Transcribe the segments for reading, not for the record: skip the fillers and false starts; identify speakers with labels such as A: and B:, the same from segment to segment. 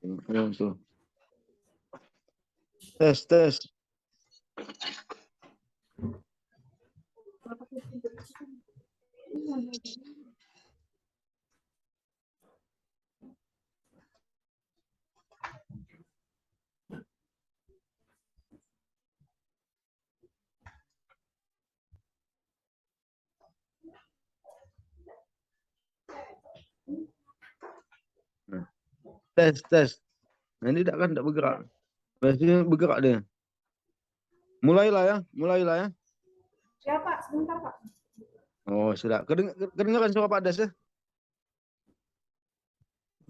A: Tuh. Tes. Tes. Nah, ini tidak bergerak. Biasanya bergerak dia. Mulailah ya.
B: Ya Pak, sebentar Pak.
A: Oh, sudah. Kedengaran suara Pak Des ya?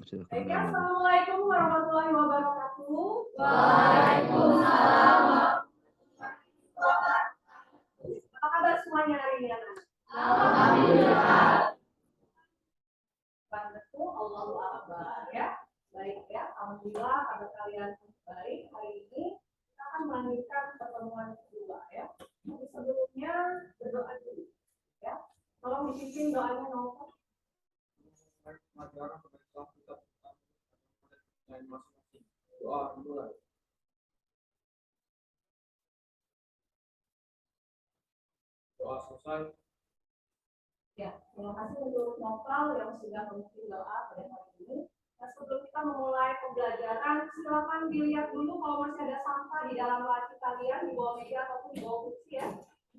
B: Assalamualaikum warahmatullahi wabarakatuh.
C: Waalaikumsalam.
B: Apa kabar semuanya hari ini anak?
C: Alhamdulillah.
B: Betul, Allahu Akbar ya. Baik ya, alhamdulillah pada kalian baik. Hari ini kita akan melanjutkan pertemuan kedua ya. Tapi sebelumnya berdoa dulu ya. Tolong dipimpin doanya nomor.
D: Doa selesai.
B: Ya, terima kasih untuk Novel yang sudah memimpin doa pada hari ini. Nah, sebelum kita memulai pembelajaran, silakan dilihat dulu kalau masih ada sampah di dalam laci kalian, di bawah meja ataupun di bawah kursi ya.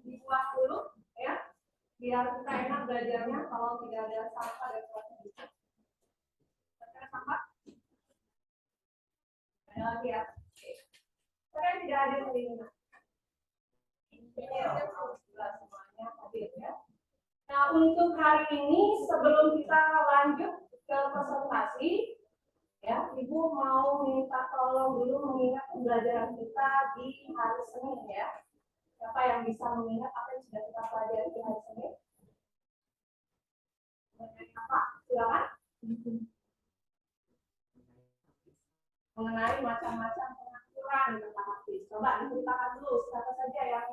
B: Dibuang dulu ya, biar kita enak belajarnya kalau tidak ada sampah dan sebagainya. Ada sampah? Ada lagi ya? Saya tidak ada yang ini. Semuanya hadir ya. Nah, untuk hari ini sebelum kita lanjut ke presentasi, ya, Ibu mau minta tolong dulu mengingat pembelajaran kita di hari Senin ya. Siapa yang bisa mengingat apa yang sudah kita pelajari di hari Senin? Mengenai apa? Silakan. Mengenai macam-macam pengaturan tentang hadis. Coba diceritakan dulu siapa saja yang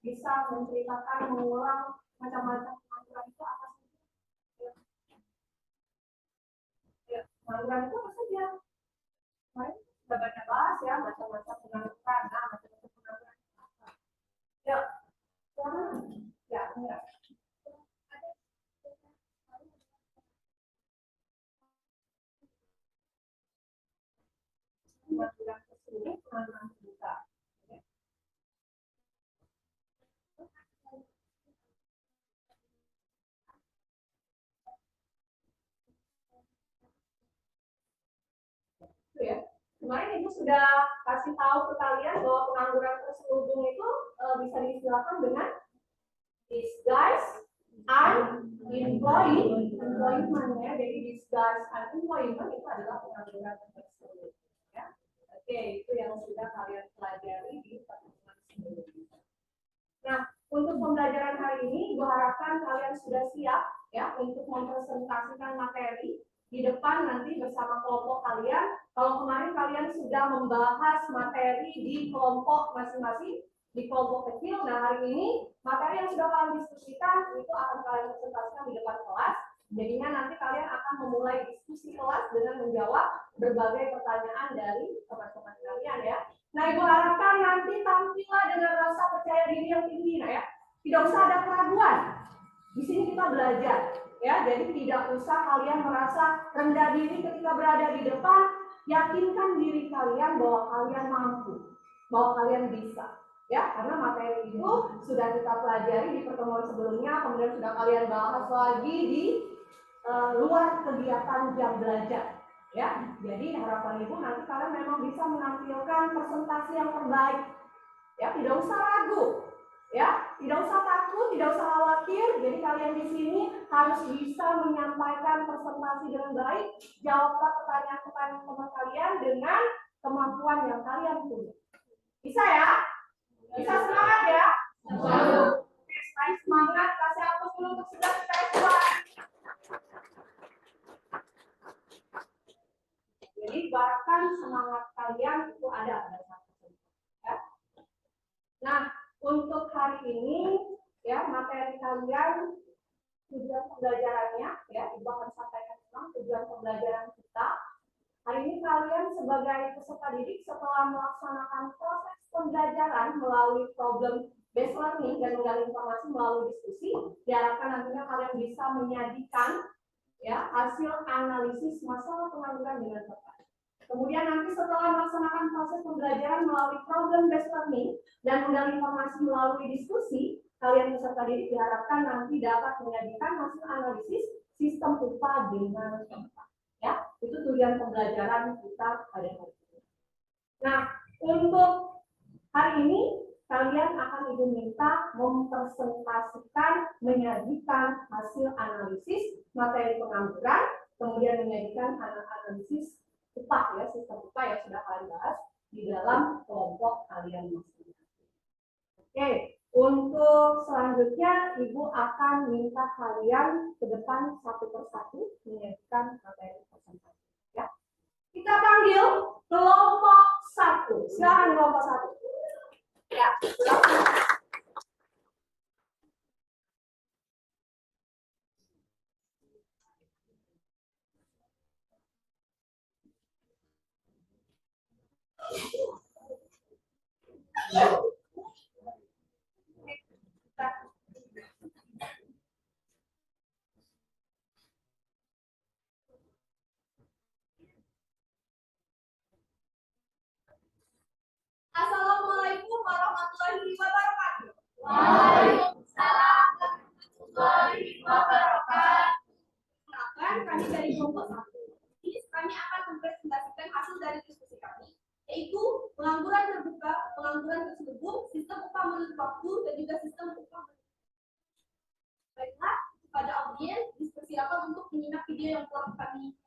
B: bisa menceritakan mengulang macam-macam pengaturan itu apa sih? Ya, pengaturan itu apa saja? Mari kita baca bahas ya macam-macam pengaturan, macam-macam pengaturan apa? Ya, ya. Pengaturan tersebut pengaturan terbuka. Ya. Kemarin Ibu sudah kasih tahu ke kalian bahwa pengangguran terselubung itu bisa diistilahkan dengan disguise unemployment ya. Jadi disguise unemployment itu adalah pengangguran terselubung. Ya. Oke, itu yang sudah kalian pelajari di pertemuan sebelumnya. Nah, untuk pembelajaran hari ini, Ibu harapkan kalian sudah siap ya untuk mempresentasikan materi di depan nanti bersama kelompok kalian. Kalau kemarin kalian sudah membahas materi di kelompok masing-masing, di kelompok kecil, nah hari ini materi yang sudah kalian diskusikan itu akan kalian presentasikan di depan kelas. Jadinya nanti kalian akan memulai diskusi kelas dengan menjawab berbagai pertanyaan dari teman-teman kalian ya. Nah, Ibu harapkan nanti tampillah dengan rasa percaya diri yang tinggi, nah ya. Tidak usah ada keraguan. Di sini kita belajar, ya. Jadi tidak usah kalian merasa rendah diri ketika berada di depan. Yakinkan diri kalian bahwa kalian mampu, bahwa kalian bisa, ya. Karena materi itu sudah kita pelajari di pertemuan sebelumnya, kemudian sudah kalian bahas lagi di luar kegiatan jam belajar. Ya, jadi harapan Ibu nanti kalian memang bisa menampilkan presentasi yang terbaik. Ya, tidak usah ragu. Ya, tidak usah takut, tidak usah khawatir. Jadi kalian di sini harus bisa menyampaikan presentasi dengan baik. Jawablah pertanyaan-pertanyaan teman kalian dengan kemampuan yang kalian punya. Bisa ya? Bisa, semangat ya? Oke, selain semangat, kasih hapus dulu untuk sebelah kita keluar. Jadi bahkan semangat kalian itu ada pada saat tersebut. Ya. Nah, untuk hari ini ya materi kalian tujuan pembelajarannya ya Ibu akan sampaikan tentang tujuan pembelajaran kita Hari ini kalian sebagai peserta didik setelah melaksanakan proses pembelajaran melalui problem based learning dan menggali informasi melalui diskusi, diharapkan nantinya kalian bisa menyajikan ya hasil analisis masalah pengangguran dengan tepat. Kemudian nanti setelah melaksanakan proses pembelajaran melalui problem based learning dan menggali informasi melalui diskusi, kalian peserta didik diharapkan nanti dapat menyajikan hasil analisis sistem upah dengan tepat. Ya, itu tujuan pembelajaran kita pada hari ini. Nah, untuk hari ini kalian akan Ibu minta mempresentasikan, menyajikan hasil analisis materi pengangguran, kemudian menyajikan analisis upah ya, sistem upah yang sudah kalian bahas di dalam kelompok kalian masing-masing. Oke, untuk selanjutnya Ibu akan minta kalian ke depan satu persatu menyajikan materi presentasi. Ya, kita panggil kelompok 1. Silakan kelompok 1. Ya, Assalamualaikum warahmatullahi wabarakatuh.
C: Waalaikumsalam warahmatullahi wabarakatuh.
B: Silakan kami dari kelompok 1. Ini kami akan mempresentasikan hasil dari diskusi kami, yaitu pengangguran terbuka, pengangguran terselubung, sistem upah menurut waktu, dan juga sistem upah. Baiklah, kepada audiens dipersilakan untuk menyimak video yang telah kami.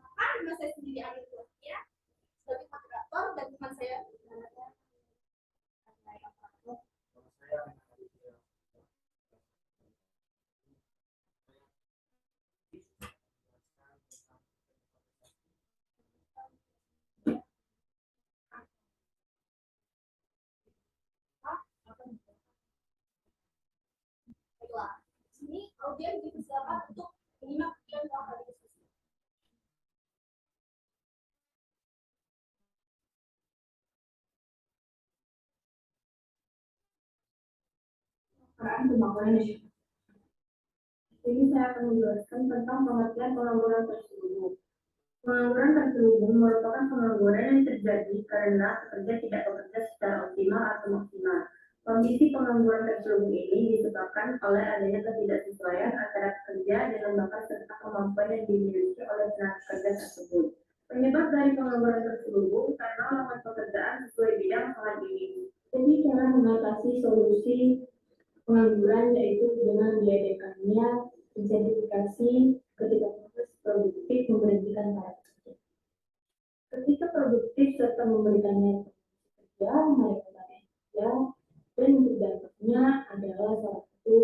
B: Maka saya sendiri ambil tugasnya sebagai moderator dan teman saya. Baiklah, sini audiens dipersilakan untuk menyimak video yang telah kami diskusi.
E: Peran pembangunan nasional. Ini saya akan menjelaskan tentang pengertian pengangguran terselubung. Pengangguran terselubung merupakan pengangguran yang terjadi karena pekerja tidak bekerja secara optimal atau maksimal. Kondisi pengangguran terselubung ini disebabkan oleh adanya ketidaksesuaian antara pekerja dengan bakat serta kemampuan yang dimiliki oleh tenaga kerja tersebut. Penyebab dari pengangguran terselubung karena lowongan pekerjaan sesuai bidang sangat minim. Jadi cara mengatasi solusi pengangguran yaitu dengan diadakannya sertifikasi ketika proses produktif memberhentikan para pekerja. Ketika produktif serta memberikannya kerja, mereka bekerja dan untuk dampaknya adalah salah satu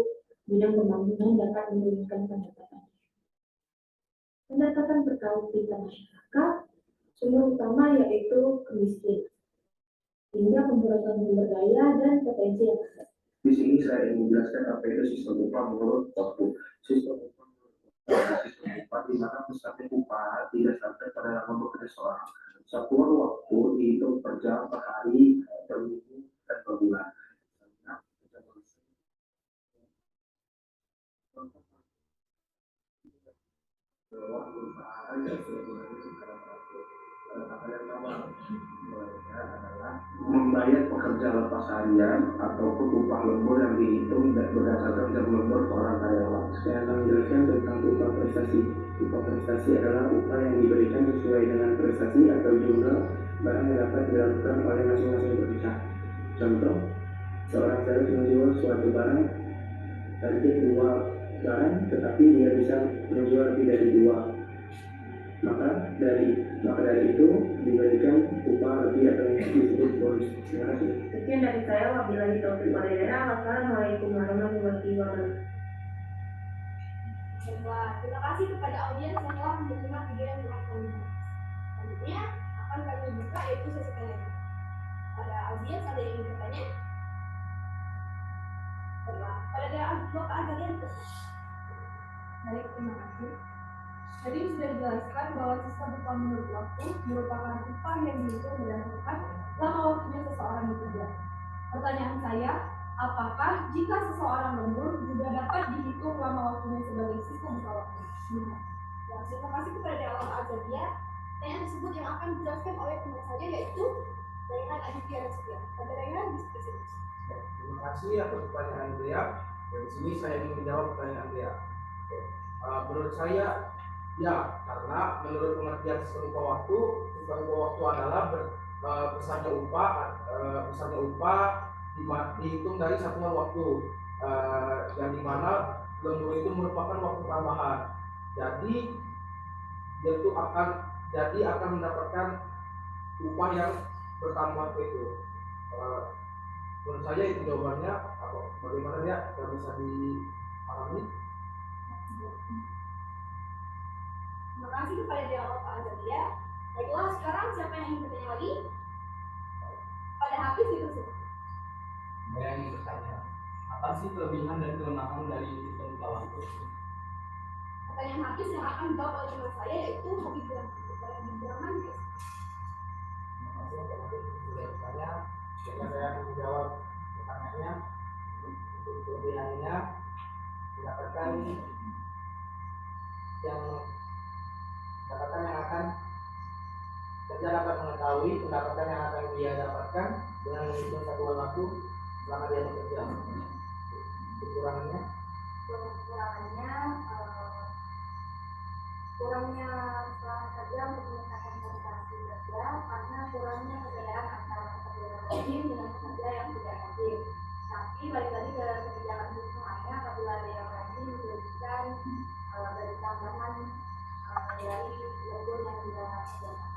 E: bidang pembangunan dapat menurunkan pendapatan. Pendapatan per kapita masyarakat, sumber utama yaitu kemiskinan, hingga pemborosan sumber daya dan potensi yang ada.
F: Di sini saya ingin menjelaskan apa itu sistem upah menurut waktu. Sistem upah di mana pusatnya upah didasarkan pada lama bekerja seorang. Satuan waktu dihitung per jam, per hari, per minggu, dan per bulan. Waktu sehari adalah membayar pekerja lepas harian ataupun upah lembur yang dihitung berdasarkan jam lembur seorang karyawan. Saya akan menjelaskan tentang upah prestasi. Upah prestasi adalah upah yang diberikan sesuai dengan prestasi atau jumlah barang yang dapat dilakukan oleh masing-masing pekerja. Contoh, seorang sales menjual suatu barang, target 2 barang, tetapi dia bisa menjual lebih dari 2. Maka dari itu diberikan upah lebih atau yang disebut bonus. Terima kasih.
E: Sekian dari saya, wabillahi taufiq wal hidayah. Wassalamualaikum warahmatullahi wabarakatuh.
B: Terima kasih kepada audiens yang telah menerima video yang telah kami buat. Selanjutnya akan kami buka yaitu sesi tanya. Pada audiens ada yang ingin bertanya? Pada ada kalian?
E: Baik, terima kasih.
B: Tadi sudah dijelaskan bahwa sistem upah menurut waktu merupakan upah yang dihitung berdasarkan lama waktunya seseorang bekerja. Pertanyaan saya, apakah jika seseorang lembur juga dapat dihitung lama waktunya sebagai sistem upah waktu?
C: Ya, terima kasih kepada Allah Azza. Pertanyaan tersebut yang akan dijelaskan oleh teman saya yaitu Raihan Aditya Raskia. Pada Raihan diskusi.
D: Terima kasih atas pertanyaan Andrea. Dan di sini saya ingin menjawab pertanyaan Andrea. Menurut saya, ya, karena menurut pengertian sistem upah waktu adalah besarnya upah dihitung dari satuan waktu, dan di mana lembur itu merupakan waktu tambahan. Jadi dia akan mendapatkan upah yang bertambah itu. Menurut saya itu jawabannya. Bagaimana ya? Tidak bisa dipahami.
C: Terima kasih kepada dialog Pak Azza. Baiklah, sekarang siapa yang ingin bertanya lagi? Pada Hafiz itu.
G: Saya ingin bertanya, apa sih kelebihan dan kelemahan dari sistem upah waktu?
C: Pertanyaan Hafiz yang akan dijawab oleh teman saya yaitu Habib Rahman.
D: Terima kasih atas sudah bertanya. Saya akan menjawab pertanyaannya. Untuk kelebihannya mendapatkan yang akan kerja dapat mengetahui pendapatan yang akan dia dapatkan dengan menghitung satuan waktu selama dia bekerja. Kekurangannya
E: kurangnya selama kerja untuk meningkatkan prestasi kerja karena kurangnya perbedaan antara pekerja yang rajin dengan pekerja yang tidak rajin. Tapi balik lagi ke kebijakan semuanya, apabila ada yang rajin diberikan dari tambahan dari lembur yang dia kerjakan.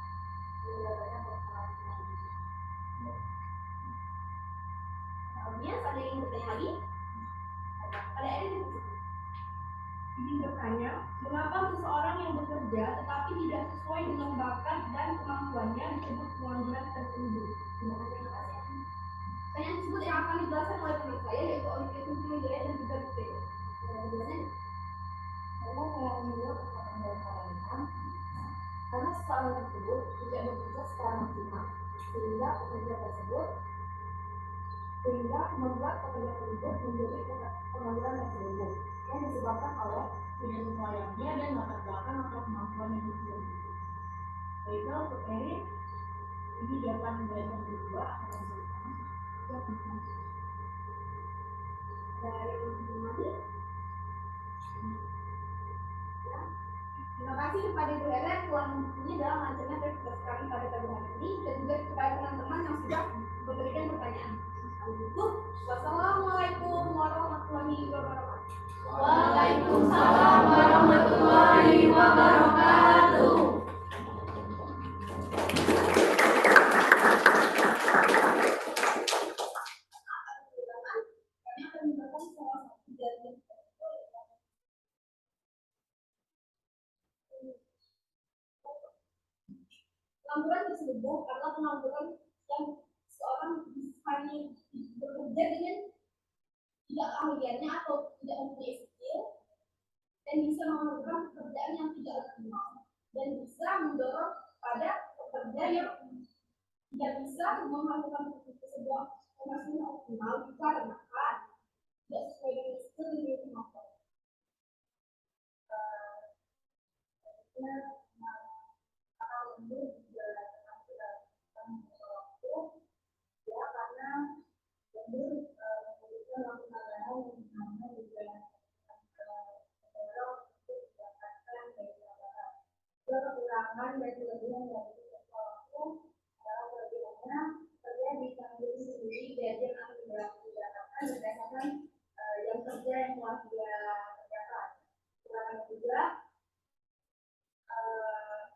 C: Kemudian ada yang bertanya lagi? Ada Erin.
B: Ingin bertanya, mengapa seseorang yang bekerja tetapi tidak sesuai dengan bakat dan kemampuannya disebut pengangguran terselubung?
C: Terima kasih. Pertanyaan tersebut yang akan dijelaskan oleh teman saya yaitu Olivia Kunjaya dan juga Bukit.
E: Karena saya menjawab pertanyaan kalian, karena seseorang tersebut tidak bekerja secara maksimal, sehingga membuat pekerja tersebut menjadi pengangguran terselubung yang disebabkan oleh
B: Tidak sesuainya dan latar belakang atau kemampuan yang disebut. Baiklah untuk Erin, ini jawaban dari yang kedua akan dijelaskan.
C: Dari Madi. Terima kasih kepada Ibu Helen telah mempunyai dalam acaranya terkait kami pada pagi hari ini dan juga kepada teman-teman yang sudah memberikan pertanyaan. Itu, wassalamualaikum warahmatullahi wabarakatuh.
H: Waalaikumsalam warahmatullahi wabarakatuh.
C: Pengangguran terselubung adalah pengangguran yang seorang hanya bekerja dengan tidak keahliannya atau tidak mempunyai skill dan bisa melakukan pekerjaan yang tidak optimal dan bisa mendorong pada pekerja yang tidak bisa melakukan sebuah penghasilan optimal dikarenakan tidak sesuai dengan skill dan juga kemampuan.
E: kekurangan dan kelebihan dari sesuatu adalah bagaimana kerja bisa menjadi sendiri belajar atau dilakukan berdasarkan jam kerja yang telah dia kerjakan. Kekurangan juga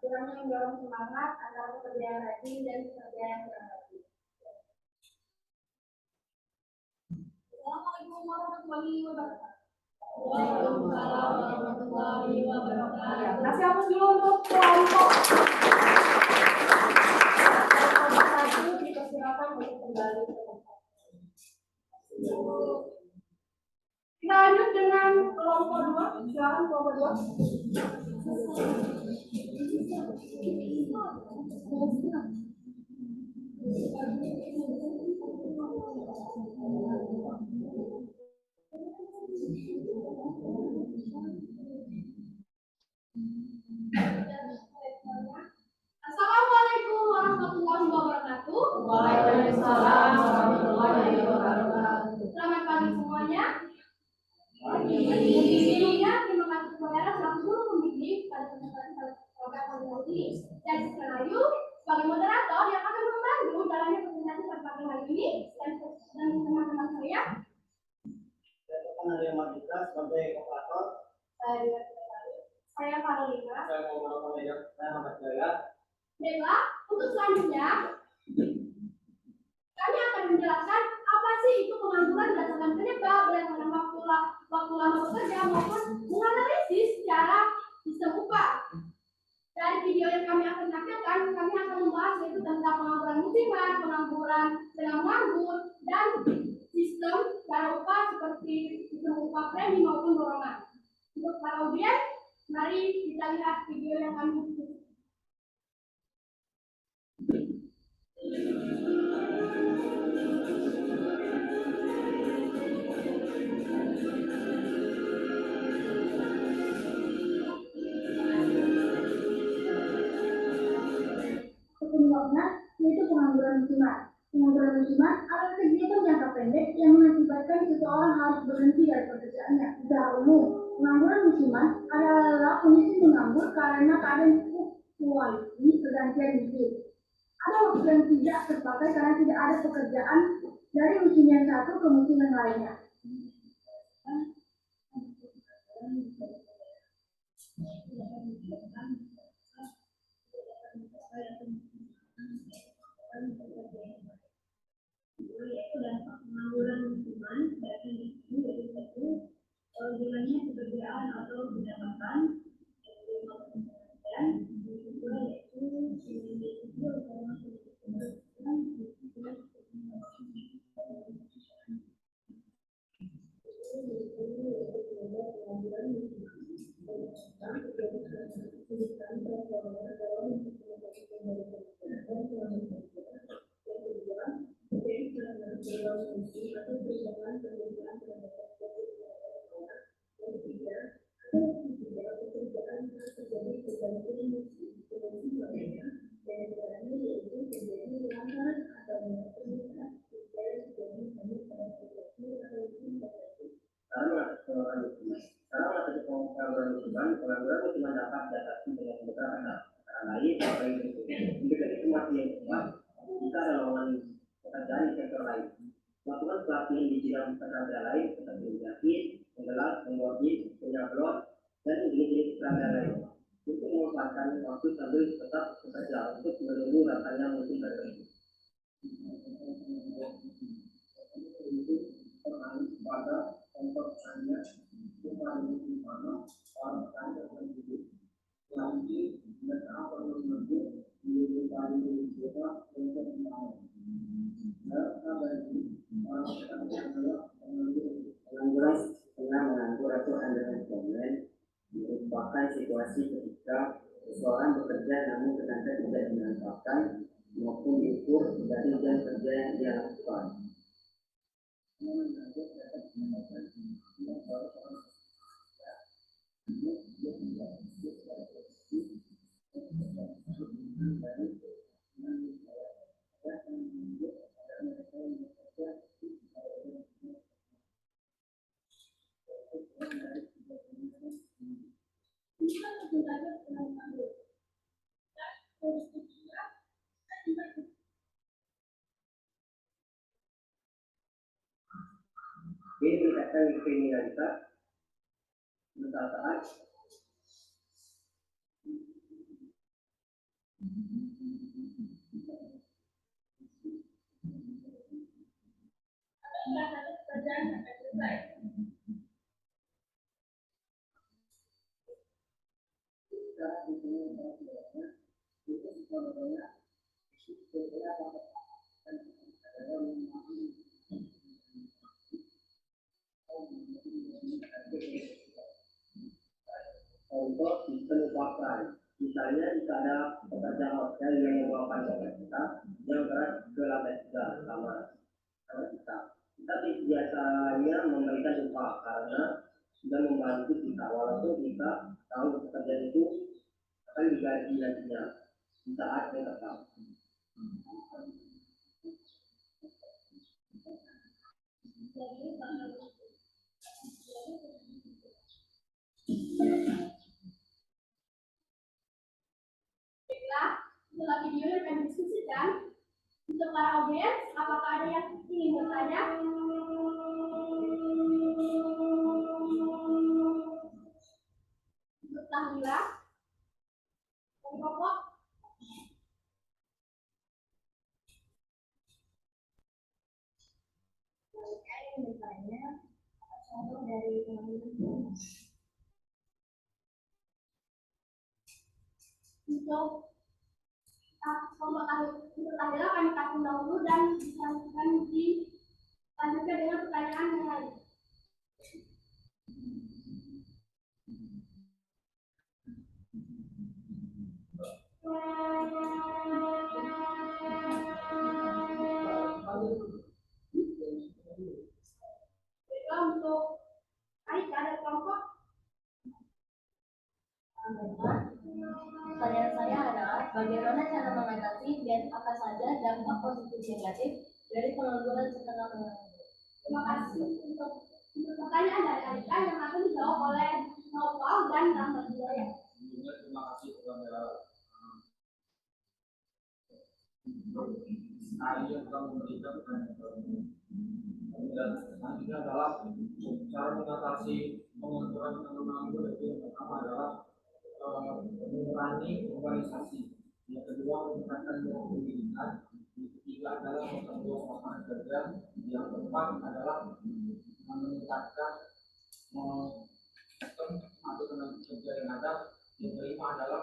E: kurangnya mendorong semangat antara pekerja yang rajin dan pekerja yang kurang rajin.
C: Assalamualaikum warahmatullahi wabarakatuh.
B: Waalaikumsalam warahmatullahi wabarakatuh.
I: Ya, kasih hapus dulu untuk kelompok. Kelompok 1 dipersilakan untuk kembali ke tempat. Kita lanjut dengan kelompok 2. Silakan kelompok 2.
C: Assalamualaikum warahmatullahi wabarakatuh.
H: Waalaikumsalam warahmatullahi wabarakatuh.
C: Selamat pagi semuanya. Sebelumnya terima kasih kepada selaku guru pembimbing pada kesempatan pagi ini dan Serayu sebagai moderator yang akan membantu jalannya presentasi pada pagi hari ini dan teman-teman saya.
D: Saya Mardika sebagai operator.
C: Saya Karolina.
D: Saya Muhammad Jaya. Saya Muhammad Jaya.
C: Baiklah, untuk selanjutnya kami akan menjelaskan apa sih itu pengangguran berdasarkan penyebab, berdasarkan waktu lama bekerja maupun menganalisis secara sistem upah. Dari video yang kami akan tampilkan, kami akan membahas yaitu tentang pengangguran musiman, pengangguran dengan menganggur, dan sistem cara upah seperti sistem upah premi maupun dorongan. Untuk para audiens, mari kita lihat video yang kami buat.
E: Penyebabnya yaitu pengangguran musiman. Pengangguran musiman adalah kegiatan jangka pendek yang mengakibatkan seseorang harus berhenti dari pekerjaannya. Secara umum, pengangguran musiman adalah kondisi menganggur karena keadaan fluktuasi pergantian musim. Ada waktu yang tidak terpakai karena tidak ada pekerjaan dari musim yang satu ke musim yang lainnya. Pengangguran musiman berarti itu yaitu hilangnya pekerjaan atau pendapatan dan kedua yaitu
F: pengangguran musiman dapat diatasi dengan beberapa cara lain. Jika itu masih yang kuat, jika ada lowongan pekerjaan di sektor lain, melakukan pelatihan di bidang pekerjaan lain seperti menjahit, menggelar, menggorgin, menyablon, dan jenis-jenis pekerjaan lain untuk memanfaatkan waktu sambil tetap bekerja untuk menunggu datangnya musim baru. Pada contoh hanya bukan di mana orang kaya sendiri lagi dan apa yang menjadi di dalam kita untuk membangun. Dan ada ini orang kaya adalah pengangguran tengah menganggur atau underemployment merupakan situasi ketika seseorang bekerja namun ternyata tidak dimanfaatkan maupun diukur dari jam kerja yang dia lakukan. Ini meningkatkan kriminalitas saat untuk sistem upah ada pekerja hotel yang membawakan dompet kita yang berat ke lantai 3 sama kita. Kita biasanya memberikan upah karena sudah membantu kita, walaupun kita tahu pekerjaan itu akan digaji nantinya di saat yang tetap.
C: Setelah video yang akan diskusikan, untuk para audiens, apakah ada yang ingin bertanya? Untuk Tahmila, dari Pokok. Saya ingin bertanya, contoh dari teman-teman. Untuk Tahmila kami kasih dahulu dan dilanjutkan dengan pertanyaan yang lain. Untuk Aika dan kelompok.
J: Pertanyaan saya adalah bagaimana cara mengatasi dan apa saja dampak positif negatif dari pengangguran setengah menganggur.
C: Terima kasih untuk pertanyaan dari Aika yang akan dijawab oleh Nopal dan Rahmat Jaya.
D: Terima kasih kepada saya yang telah memberikan dan selanjutnya adalah cara mengatasi pengangguran itu yang pertama adalah mengurangi organisasi, yang kedua meningkatkan pendidikan, yang ketiga adalah memperluas lapangan kerja, yang keempat adalah meningkatkan sistem atau tenaga kerja yang ada, yang kelima adalah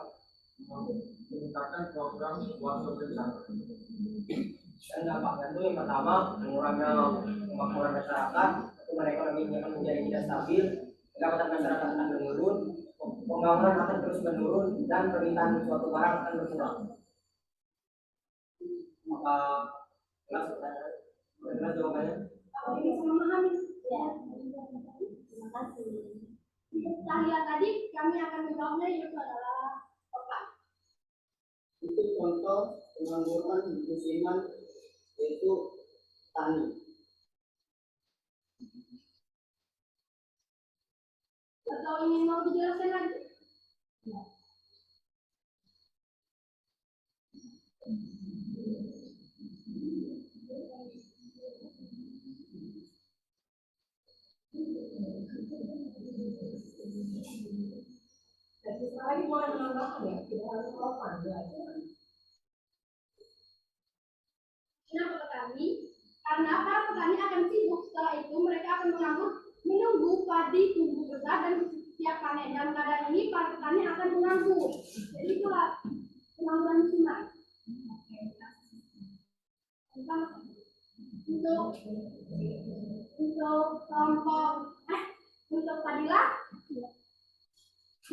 D: meningkatkan program suatu bersama.
F: Dan dampaknya itu yang pertama mengurangi kemakmuran masyarakat, pertumbuhan ekonominya akan menjadi tidak stabil, pendapatan masyarakat akan menurun, pembangunan akan terus menurun, dan permintaan suatu barang akan berkurang. Maka jelas jawabannya.
C: Ini semua memahami.
J: Ya, terima kasih.
C: Tahlia tadi kami akan menjawabnya yaitu adalah Bapak.
F: Itu contoh pengangguran musiman yaitu tani.
C: Atau ingin mau dijelaskan lagi? Ya. Jadi sekali boleh menambahkan ya, tidak harus sopan ya. Kenapa petani? Karena para petani akan sibuk, setelah itu mereka akan menunggu padi tumbuh besar dan siap panen. Dalam keadaan ini para petani akan menganggur. Jadi itulah pengangguran musiman. Untuk kelompok untuk Fadila.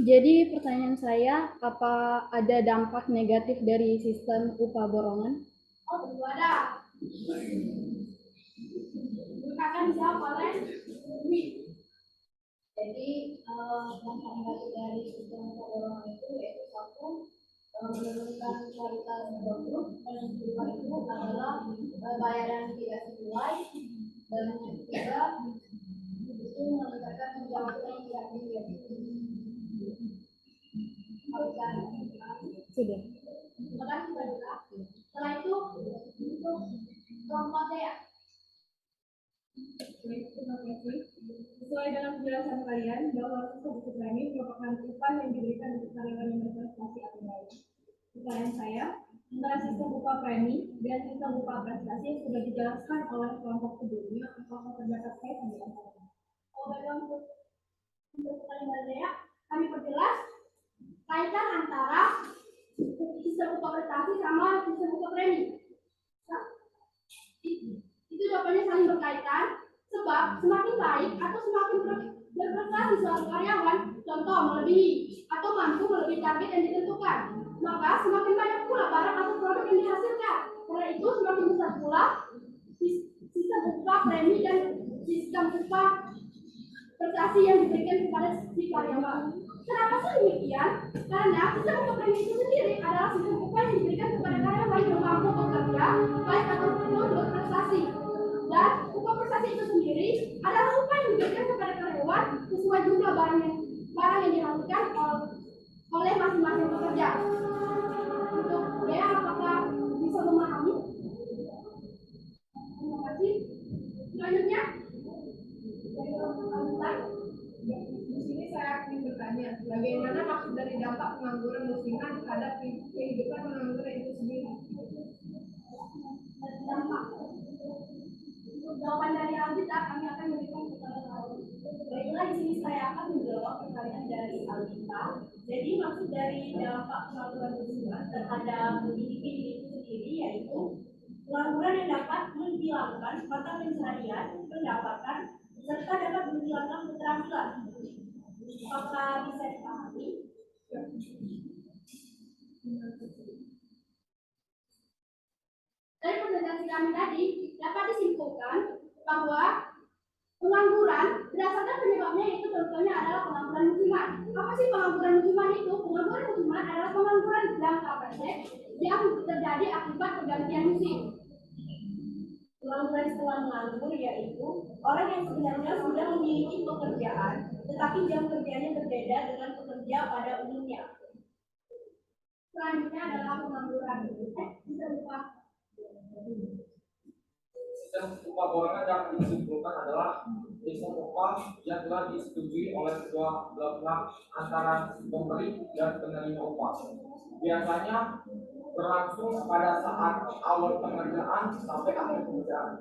K: Jadi pertanyaan saya, apa ada dampak negatif dari sistem upah borongan?
C: Oh, tentu ada. Akan dijawab oleh Dwi.
J: Jadi dampak negatif dari sistem upah borongan itu yaitu satu, menurunkan kualitas produk, dan yang kedua itu adalah bayaran tidak sesuai, dan yang ketiga itu meningkatkan penjualan yang tidak dilihat.
K: Sudah.
C: Terima kasih Fadila. Setelah itu untuk kelompok Dea.
E: Terima kasih. Sesuai dengan penjelasan kalian bahwa sistem upah merupakan upah yang diberikan untuk karyawan yang berprestasi atau baik. Pertanyaan saya, antara sistem upah premi dan sistem upah prestasi yang sudah dijelaskan oleh kelompok sebelumnya, apakah terdapat kaitan di antara?
C: Oh, baiklah untuk pertanyaan Dea, kami perjelas kaitan antara sistem upah prestasi sama sistem upah premi. Nah, itu jawabannya saling berkaitan, sebab semakin baik atau semakin berprestasi suatu karyawan, contoh melebihi atau mampu melebihi target yang ditentukan, maka semakin banyak pula barang atau produk yang dihasilkan. Karena itu semakin besar pula sistem upah premi dan sistem upah prestasi yang diberikan kepada si karyawan. Kenapa sih demikian? Karena sistem upah premi itu sendiri adalah sistem upah yang diberikan kepada karyawan yang mampu bekerja baik ataupun berprestasi. Dan upah prestasi itu sendiri adalah upah yang diberikan kepada karyawan sesuai jumlah barang yang dihasilkan oleh masing-masing pekerja. Untuk ya, apakah bisa memahami? Terima kasih. Selanjutnya,
B: di sini saya ingin bertanya, bagaimana maksud dari dampak pengangguran musiman terhadap kehidupan pengangguran itu sendiri?
C: Dampak. Jawaban dari Alvita kami akan memberikan kepada Alvita. Baiklah, di sini saya akan menjawab pertanyaan dari Alvita. Jadi maksud dari dampak pengangguran musiman terhadap individu itu sendiri yaitu pengangguran yang dapat menghilangkan mata pencaharian, pendapatan, serta dapat menghilangkan keterampilan. Apakah bisa dipahami? Dari presentasi kami tadi dapat disimpulkan bahwa pengangguran berdasarkan penyebabnya itu contohnya adalah pengangguran musiman. Apa sih pengangguran musiman itu? Pengangguran musiman adalah pengangguran jangka pendek yang terjadi akibat pergantian musim. Pengangguran setelah menganggur yaitu orang yang sebenarnya sudah memiliki pekerjaan, tetapi jam kerjanya berbeda dengan pekerja pada umumnya. Selanjutnya adalah pengangguran bisa lupa.
D: Sistem upah borongan yang disimpulkan adalah sistem upah yang telah disetujui oleh kedua belah pihak antara pemberi dan penerima upah. Biasanya berlangsung pada saat awal pengerjaan sampai akhir pengerjaan.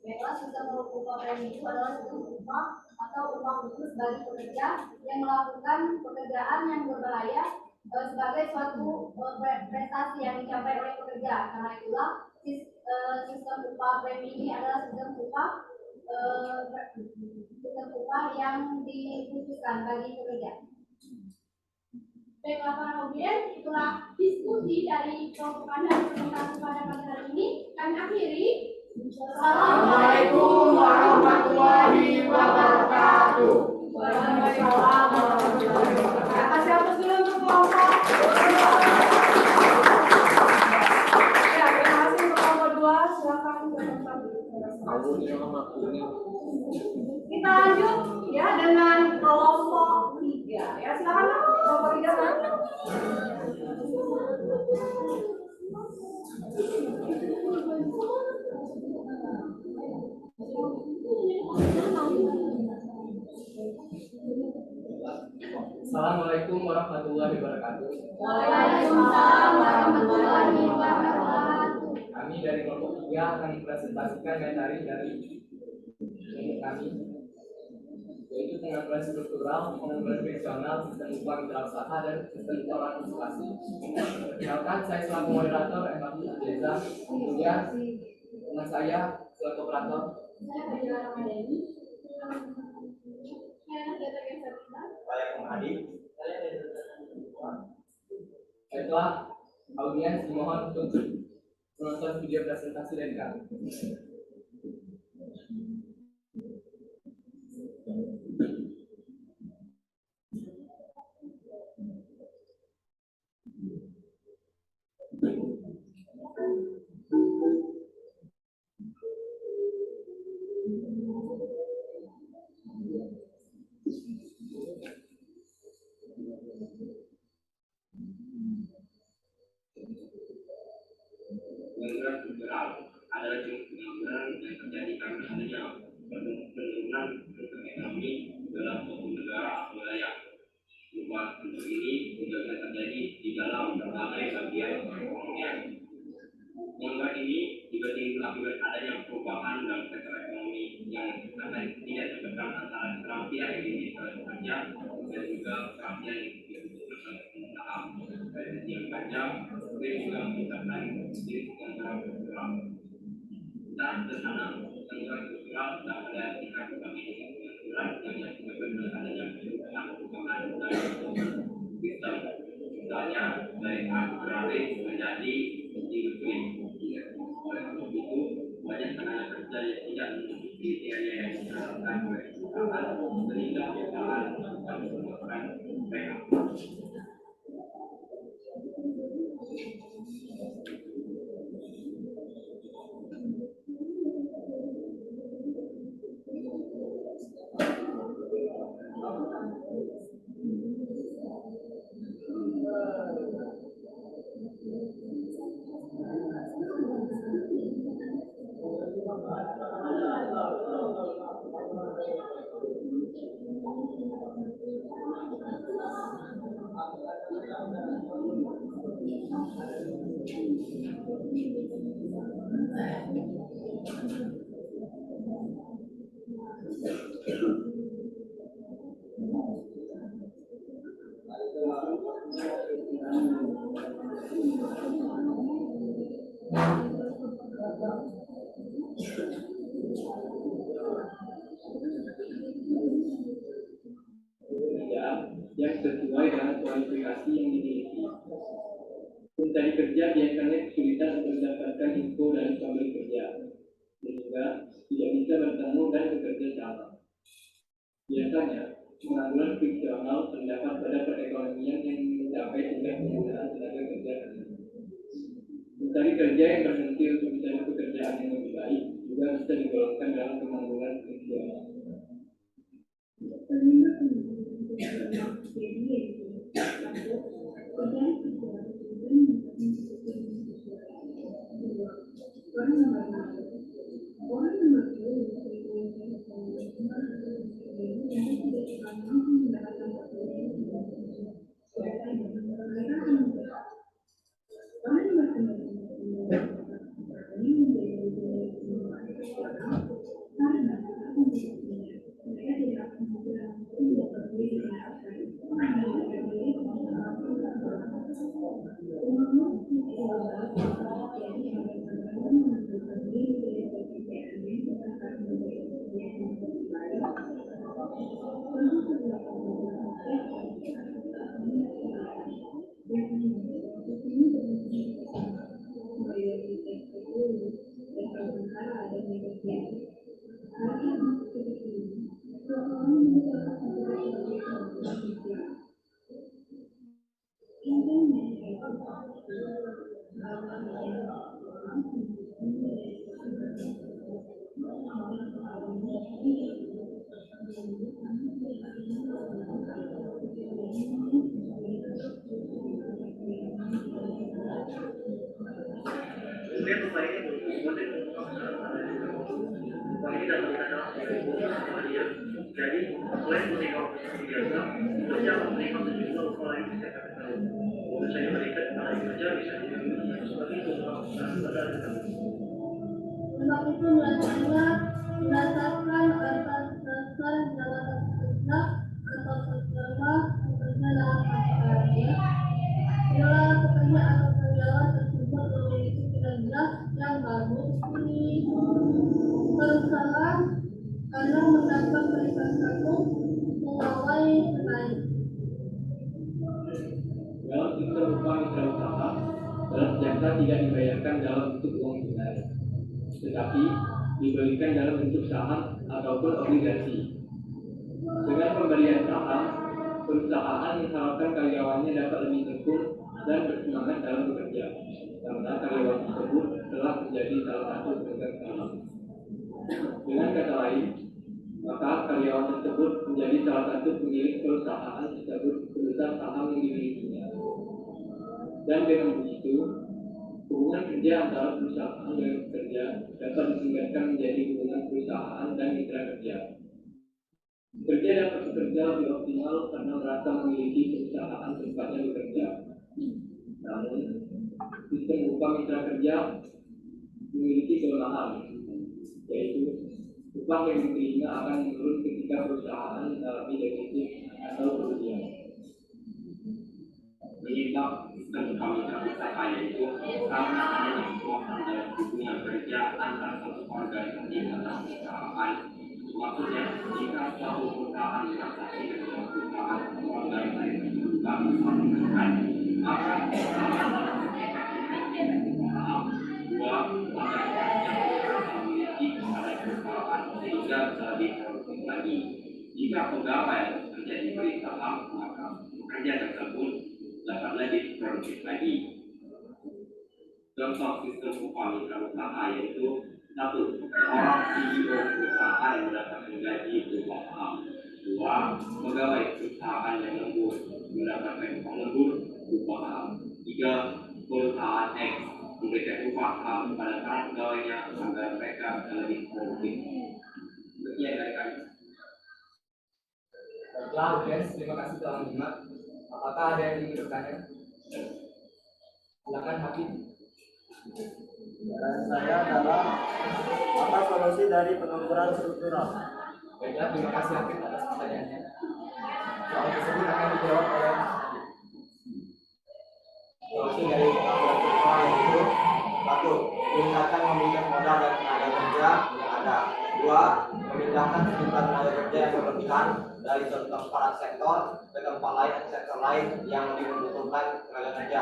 J: Baiklah, sistem upah premi itu adalah sistem upah atau upah khusus bagi pekerja yang melakukan pekerjaan yang berbahaya sebagai suatu prestasi yang dicapai oleh pekerja. Karena itulah sistem upah premi ini adalah sistem upah yang dikhususkan bagi pekerja.
C: Baiklah para audien, itulah diskusi dari kelompok dan presentasi pada pagi hari ini. Kami akhiri.
H: Assalamualaikum warahmatullahi wabarakatuh. Waalaikumsalam warahmatullahi wabarakatuh. Kasih aplaus dulu untuk kelompok. Ya, terima kasih untuk kelompok 2. Silakan kita lanjut ya dengan kelompok 3. Ya, silakan kelompok 3.
G: Assalamualaikum warahmatullahi wabarakatuh.
J: Waalaikumsalam warahmatullahi wabarakatuh.
G: Kami dari kelompok 3 akan mempresentasikan materi dari ilmu kami, yaitu pengangguran struktural, pengangguran regional, sistem upah wirausaha, dan sistem upah administrasi. Perkenalkan, saya selaku moderator Emma Deza, kemudian teman saya selaku operator.
D: Saya Kumadi.
G: Baiklah, audiens dimohon untuk menonton video presentasi dari kami.
F: Pengangguran struktural adalah jenis pengangguran yang terjadi karena adanya penurunan ekonomi dalam suatu negara atau wilayah. Upah bentuk ini juga bisa terjadi di dalam berbagai bagian perekonomian. Pengangguran ini juga dilakukan adanya perubahan dalam sektor ekonomi yang tidak tertekan antara keterampilan yang dimiliki oleh pekerja dan juga keterampilan yang dibutuhkan oleh pengusaha. Dari yang panjang, ini juga menyebabkan jenis pengangguran struktural. Dan sederhana, pengangguran struktural dapat diartikan sebagai jenis pengangguran yang diakibatkan oleh adanya perubahan dan misalnya dari agraris menjadi industri. Oleh sebab itu banyak tenaga kerja yang tidak memiliki kriteria yang diharapkan oleh perusahaan sehingga perusahaan akan melakukan PHK. Yang sesuai dengan kualifikasi yang dimiliki. Pencari kerja biasanya kesulitan untuk mendapatkan info dari pemberi kerja, sehingga tidak bisa bertemu dan bekerja sama. Biasanya, pengangguran fiksional terdapat pada perekonomian yang mencapai tingkat penggunaan tenaga kerja. Mencari kerja yang berhenti untuk mencari pekerjaan yang lebih baik juga bisa digolongkan dalam pengangguran fiksional.
J: Sebab itu berdasarkan asas dasar dalam kerja atau setelah bekerja dalam masyarakat, bila pekerja atau karyawan tersebut memiliki kinerja yang bagus di perusahaan karena mendapat peringkat 1 pegawai terbaik.
G: Dalam sistem upah mitra usaha, dalam jasa tidak dibayarkan dalam bentuk uang tunai, tetapi diberikan dalam bentuk saham ataupun obligasi. Dengan pemberian saham, perusahaan mengharapkan karyawannya dapat lebih tekun dan bersemangat dalam bekerja, karena karyawan tersebut telah menjadi salah satu pemegang saham. Dengan kata lain, maka karyawan tersebut menjadi salah satu pemilik perusahaan tersebut berusaha saham yang dimilikinya. Dan dengan begitu, hubungan kerja antara perusahaan dan pekerja dapat ditingkatkan menjadi hubungan perusahaan dan mitra kerja. Pekerja dapat bekerja lebih optimal karena merasa memiliki perusahaan tempatnya bekerja. Namun, sistem upah mitra kerja memiliki kelemahan, yaitu upah yang diterima akan menurun ketika perusahaan mengalami defisit atau kerugian.
F: Penyebab sistem upah mitra usaha yaitu karena adanya kekuatan dalam hubungan kerja antara satu organisasi atau perusahaan. Maksudnya, jika suatu perusahaan transaksi dengan suatu perusahaan atau organisasi tersebut bisa menentukan, maka Jika pegawai menjadi diberi saham, maka pekerja tersebut dapat lebih produktif lagi. Contoh sistem upah mitra usaha yaitu 1. Seorang CEO perusahaan yang mendapatkan gaji berupa saham. 2. Pegawai perusahaan yang lembur mendapatkan upah lembur berupa saham. 3. Perusahaan X memberikan upah saham kepada para pegawainya agar mereka lebih produktif. Sekian dari kami.
G: Baiklah, audiens, terima kasih telah menyimak. Apakah ada yang ingin bertanya? Silakan Habib.
L: Saya adalah apa solusi dari pengangguran struktural?
G: Baiklah, terima kasih Habib atas pertanyaannya. Soal tersebut akan dijawab oleh
D: Solusi dari pengangguran struktural yaitu 1. Meningkatkan mobilitas modal dan tenaga kerja yang ada. 2. Memindahkan sejumlah tenaga kerja yang berlebihan dari suatu tempat sektor ke tempat lain atau sektor lain yang lebih membutuhkan tenaga kerja.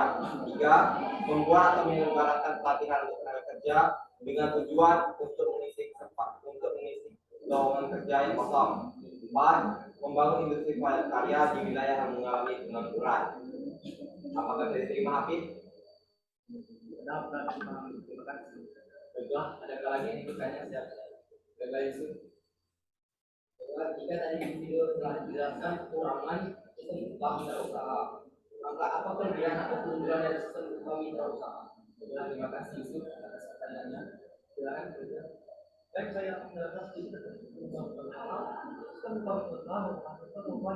D: 3. Membuat atau menyelenggarakan pelatihan untuk tenaga kerja dengan tujuan untuk mengisi lowongan kerja yang kosong. 4. Membangun industri padat karya di wilayah yang mengalami pengangguran. Apakah bisa diterima Habib?
G: Terima kasih. Baiklah, adakah lagi yang bertanya? Baiklah Yusuf. Jika tadi di video telah dijelaskan kekurangan sistem upah mitra usaha, maka apa kelebihan atau keunggulan dari sistem upah mitra usaha? Terima kasih Yusuf atas pertanyaannya. Silakan kerja.
L: Baik, saya akan menjelaskan sedikit tentang sistem upah mitra usaha merupakan upah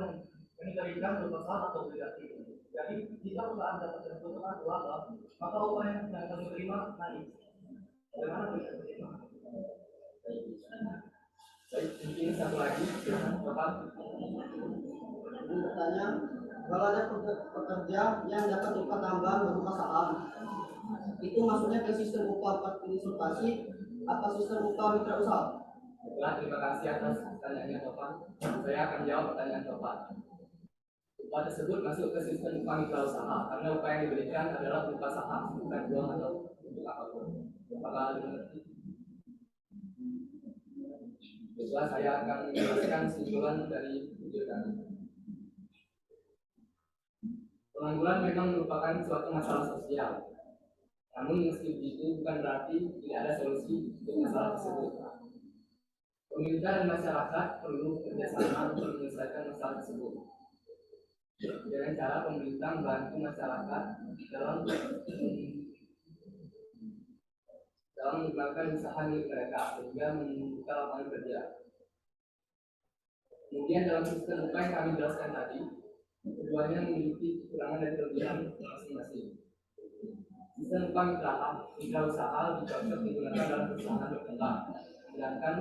L: yang diberikan berupa saham atau obligasi. Jadi, jika perusahaan dapat keuntungan berapa, maka upah yang akan diterima naik. Bagaimana bisa diterima?
G: Baik, mungkin satu lagi, Bapak.
L: Bertanya, kalau ada pekerja yang dapat upah tambahan berupa saham, itu maksudnya ke sistem upah partisipasi atau sistem upah mitra usaha?
G: Baiklah, terima kasih atas pertanyaannya Bapak. Saya akan jawab pertanyaan Bapak. Upah tersebut masuk ke sistem upah mitra usaha karena upah yang diberikan adalah berupa saham, bukan uang atau untuk apapun. Apakah mengerti? Baiklah, saya akan menjelaskan kesimpulan dari video kami. Pengangguran memang merupakan suatu masalah sosial. Namun meski begitu bukan berarti tidak ada solusi untuk masalah tersebut. Pemerintah dan masyarakat perlu bekerjasama untuk menyelesaikan masalah tersebut. Dengan cara pemerintah membantu masyarakat dalam mengembangkan usaha milik mereka sehingga membuka lapangan kerja. Kemudian dalam sistem upah yang kami jelaskan tadi, keduanya memiliki kekurangan dan kelebihan masing-masing. Sistem upah mitra usaha lebih cocok digunakan dalam perusahaan berkembang, sedangkan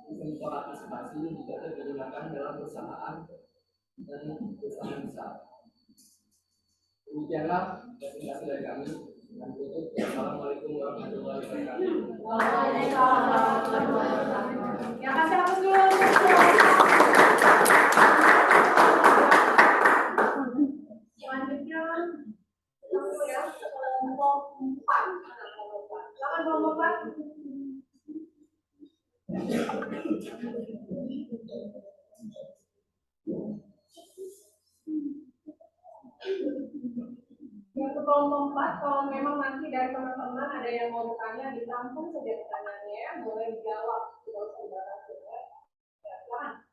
G: sistem upah partisipasi lebih cocok digunakan dalam perusahaan dan perusahaan besar. Demikianlah presentasi dari kami. Dan tutup. Assalamualaikum warahmatullahi wabarakatuh.
H: Waalaikumsalam warahmatullahi wabarakatuh. Ya, kasih hapus dulu. Selanjutnya, ya, kelompok 4. Silakan kelompok 4. Yang kelompok 4, kalau memang nanti dari teman-teman ada yang mau bertanya, ditampung saja pertanyaannya, boleh dijawab. Tidak usah dibatasi. Ya, silakan.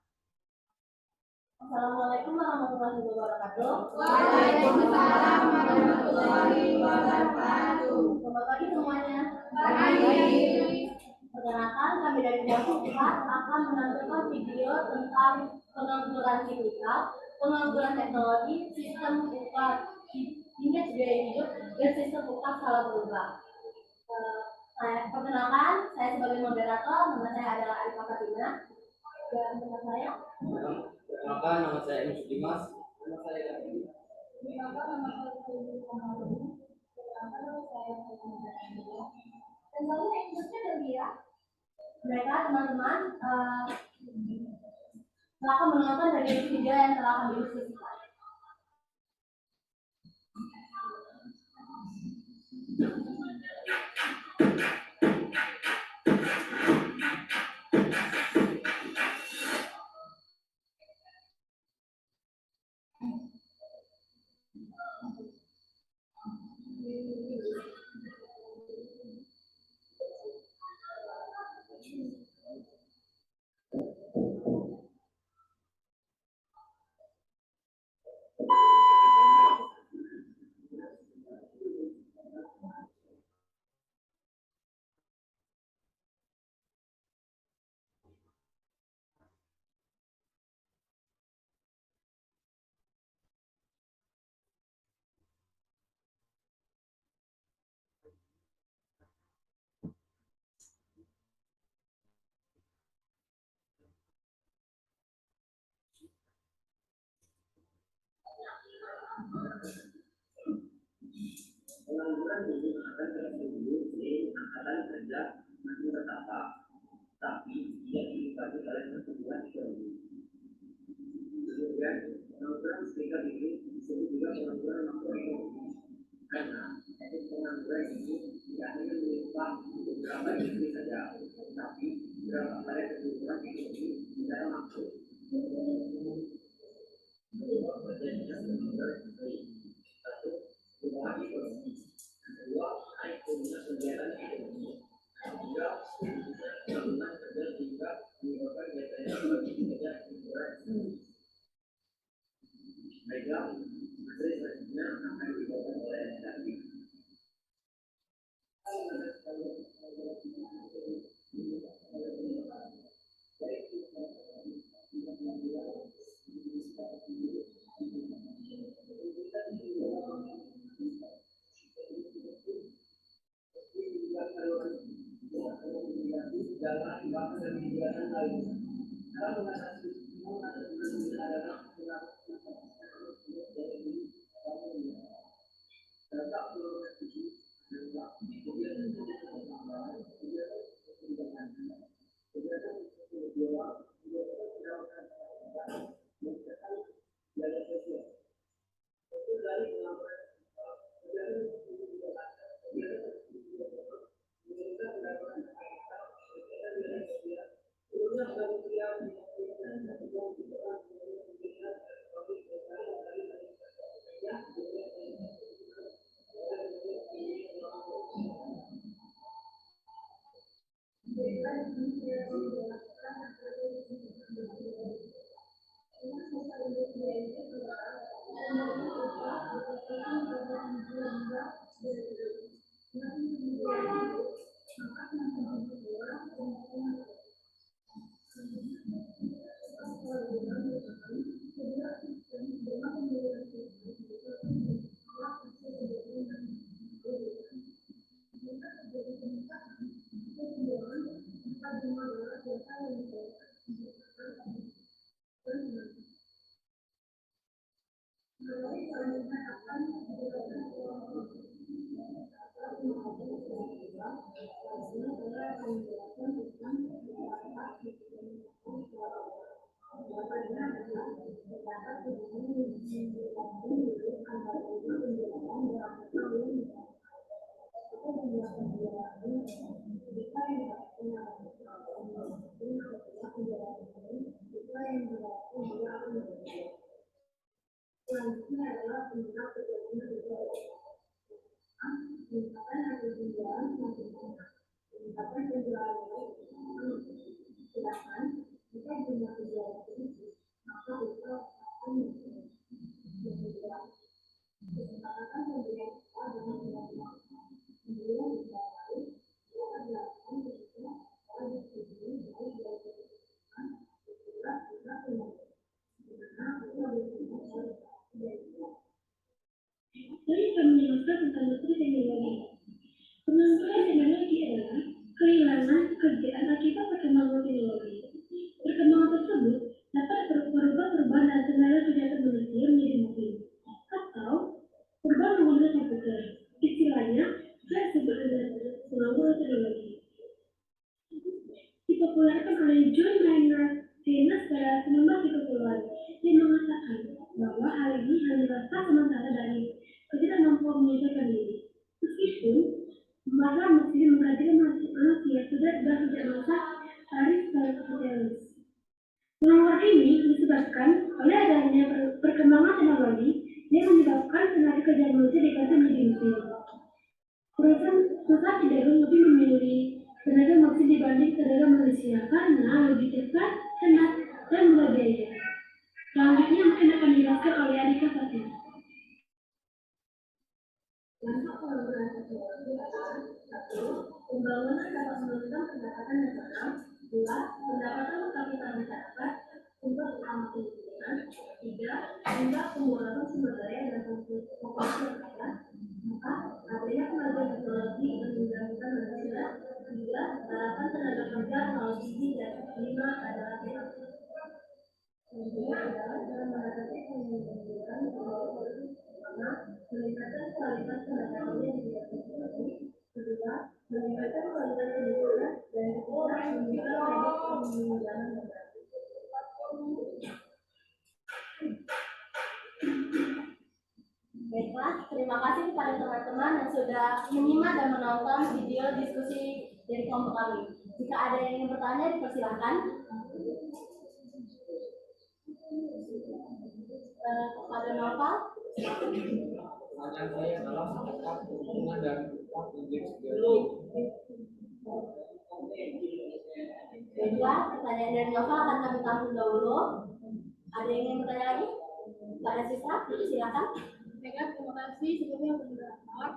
C: Assalamualaikum warahmatullahi wabarakatuh.
J: Waalaikumsalam warahmatullahi wabarakatuh.
C: Selamat pagi semuanya.
J: Pagi.
C: Perkenalkan, kami dari kelompok 4 akan menampilkan video tentang pengangguran tipikal, pengangguran teknologi, sistem upah indeks biaya hidup, dan sistem upah skala berubah. Perkenalkan, saya sebagai moderator, nama saya adalah Arifah Fatina. Dan teman saya.
G: Perkenalkan, nama saya Yusuf Dimas. Nama saya Dani.
C: Perkenalkan, nama saya Kamaru. Perkenalkan, nama saya Fatima. Dan selanjutnya industri dan dia. Mereka teman-teman silakan menonton dari video yang telah kami diskusikan.
F: Pengangguran ini akan terhubung di angkatan kerja masih bertambah, tapi tidak diikuti oleh pertumbuhan ekonomi. Kemudian, pengangguran serikat ini disebut juga pengangguran makroekonomi, karena efek pengangguran ini tidak hanya menimpa beberapa industri saja, tapi beberapa pada pertumbuhan ekonomi secara makro. Terjadinya pengangguran ekonomi. Perubahan ekonomi. Kedua, naik turunnya kegiatan ekonomi. Ketiga, gabungan kerja juga menyebabkan biasanya bagi pekerja pengangguran ekonomi. Baiklah, materi selanjutnya akan dibawakan oleh David. Dalam bahasa dan kegiatan lainnya, kalau mengatasi adalah
E: Pengangguran teknologi adalah kehilangan pekerjaan akibat perkembangan teknologi. Perkembangan tersebut dapat berubah perubahan dan tenaga kerja manusia menjadi mesin atau berubah menggunakan komputer. Istilahnya, saya sebut dengan pengangguran teknologi. Dipopulerkan oleh John Maynard Keynes pada 1930-an yang mengatakan bahwa hal ini hanyalah fase sementara dari ketidakmampuan menyelesaikan diri. Meskipun masa mesin menghadirkan manusia sudah tidak masa Aristoteles. Pengangguran ini disebabkan oleh adanya perkembangan teknologi yang menyebabkan tenaga kerja manusia diganti menjadi mesin. Perusahaan cenderung lebih memilih tenaga mesin dibanding tenaga manusia karena lebih cepat, hemat, dan murah biaya. Selanjutnya mungkin akan dijelaskan oleh Adika Fatima. Dampak kolaborasi pembangunan dapat menunjang pendapatan nasional, 2. Pendapatan kapita masyarakat untuk utama lingkungan, 3. Dampak pengurangan sumber daya dan populasi yang kaya, 4. Adanya kemajuan teknologi yang menggabungkan manusia, 3. Harapan tenaga kerja terlalu tinggi, dan 5. adalah Kedua adalah dalam menghadapi pembentukan meningkatkan kualitas tenaga kerja di bidang teknologi. Kedua, meningkatkan kualitas pendidikan dan ketiga, menunjukkan kredit penunjangan negara.
J: Baiklah, terima kasih kepada teman-teman yang sudah menyimak dan menonton video diskusi dari kelompok kami. Jika ada yang ingin bertanya, dipersilakan. Kepada Nova.
G: Pertanyaan saya adalah apakah hubungan dan
J: Baiklah, pertanyaan dari Nova akan kami tampung dahulu. Ada yang ingin bertanya lagi? Pada Sisra, silakan.
C: Baiklah, terima kasih sebelumnya moderator.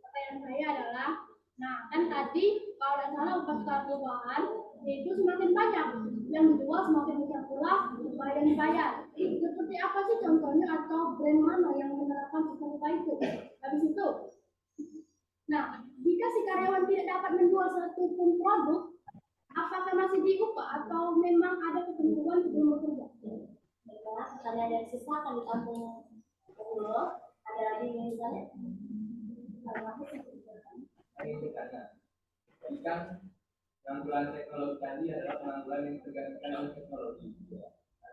C: Pertanyaan saya adalah, nah kan tadi kalau tidak salah upah skala perubahan itu semakin banyak, yang dijual semakin besar pula upah yang dibayar. Seperti apa sih contohnya atau brand mana yang menerapkan sistem upah itu? Habis itu, nah jika si karyawan tidak dapat menjual satu pun produk, apakah masih diupah atau memang ada ketentuan sebelum bekerja?
J: Baiklah, pertanyaan dari Sisra akan ditampung dulu. Ada lagi yang bertanya?
G: Jadi kan pengangguran teknologi tadi adalah pengangguran yang tergantikan oleh teknologi.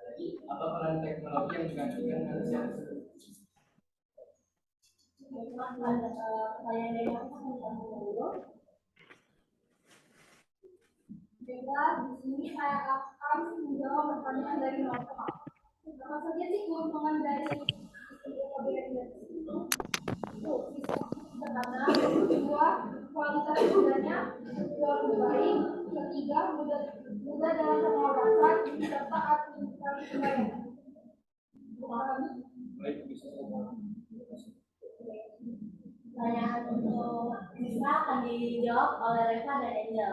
G: Jadi apa peran teknologi yang digantikan manusia tersebut?
J: Pertanyaan dari Nova akan ditampung dulu.
C: Baiklah, di sini saya akan menjawab pertanyaan dari Nova. Apa saja sih keuntungan dari pertama, kedua, kualitas kerjanya jauh lebih baik, ketiga, mudah dalam pengawasan, serta administrasi pembayaran.
J: Pertanyaan untuk Sisra akan dijawab oleh Reva dan Angel.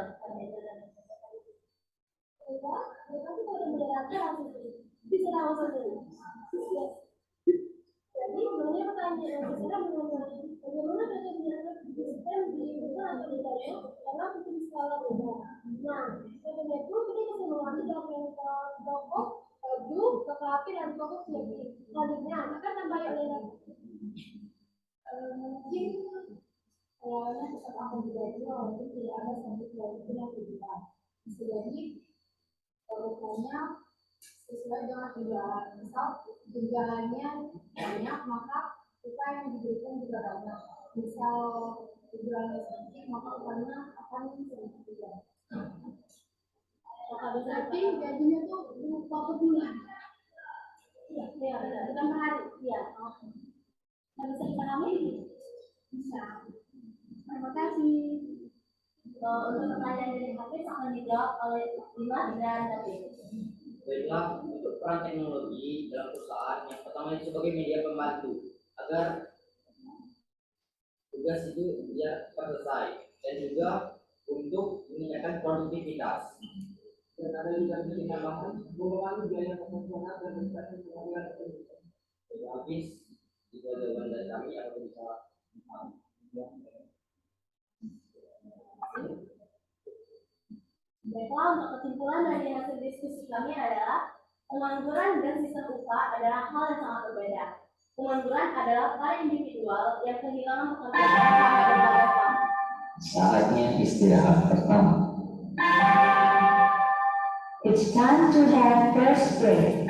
C: Mereka tuh kalau menjelaskan langsung bisa langsung dulu. Jadi sebenarnya pertanyaan yang bisa mengenai bagaimana mereka menjelaskan sistem di perusahaan atau di daerah karena sistem skala beda. Nah, sebenarnya itu kita bisa mengambil dari yang pokok, baju, tetapi dan pokok lebih. Selanjutnya, akan tambah yang lain. Mungkin awalnya tetap akan digaji walaupun tidak ada satu kualitas yang berbeda. Bisa jadi rupanya sesuai dengan tujuan. Misal tujuannya banyak, maka kita yang diberikan juga banyak. Misal tujuannya sedikit, maka upahnya akan sedikit juga. Berarti gajinya tuh berupa per bulan. Iya, bukan per hari. Iya. Nah, bisa dipahami? Bisa. Terima kasih.
J: Untuk pertanyaan dari Hafiz akan dijawab oleh Dimas dan David.
G: Baiklah, untuk peran teknologi dalam perusahaan yang pertama itu sebagai media pembantu agar tugas itu dia selesai dan juga untuk meningkatkan produktivitas. Dan ada juga penambahan pengembangan biaya operasional dan meningkatkan pengembangan teknologi. Habis itu jawaban dari kami atau bisa
J: Baiklah, untuk kesimpulan dari hasil diskusi kami adalah pengangguran dan sistem upah adalah hal yang sangat berbeda. Pengangguran adalah para individual yang kehilangan pekerjaan karena berbagai faktor.
M: Saatnya istirahat pertama. It's time to have first break.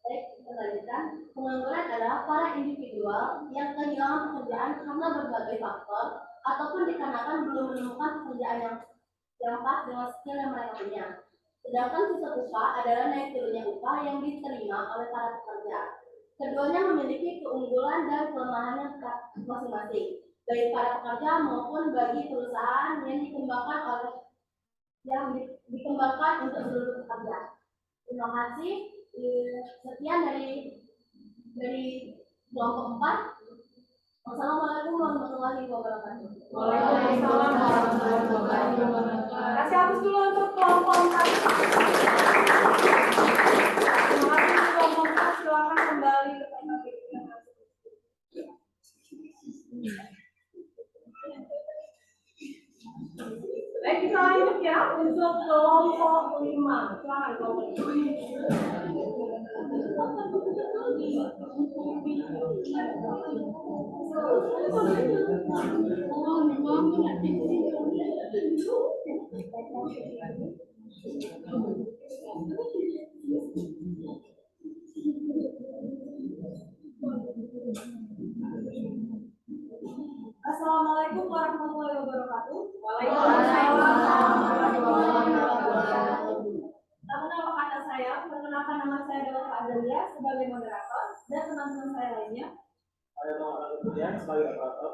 J: Baik, kita lanjutkan. Pengangguran adalah para individual yang kehilangan pekerjaan karena berbagai faktor ataupun dikarenakan belum menemukan pekerjaan yang pas dengan skill yang mereka punya. Sedangkan sistem upah adalah naik turunnya upah yang diterima oleh para pekerja. Keduanya memiliki keunggulan dan kelemahannya masing-masing, baik para pekerja maupun bagi perusahaan yang dikembangkan untuk seluruh pekerja. Terima kasih. Sekian dari kelompok 4. Wassalamualaikum warahmatullahi wabarakatuh.
B: Waalaikumsalam warahmatullahi wabarakatuh. Kasih hapus dulu untuk kelompok 4. Terima kasih kelompok 4. Silakan kembali ke tempat yang baik, kita lanjut ya untuk kelompok 5. Silakan kelompok 5. Assalamualaikum warahmatullahi wabarakatuh. Waalaikumsalam warahmatullahi wabarakatuh. Nama kata saya, perkenalkan nama saya adalah Pak Adelia sebagai moderator dan teman-teman saya lainnya.
L: Saya Muhammad Al-Qudian sebagai operator.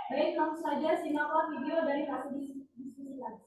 B: Baik, langsung saja simaklah video dari hasil diskusi kami.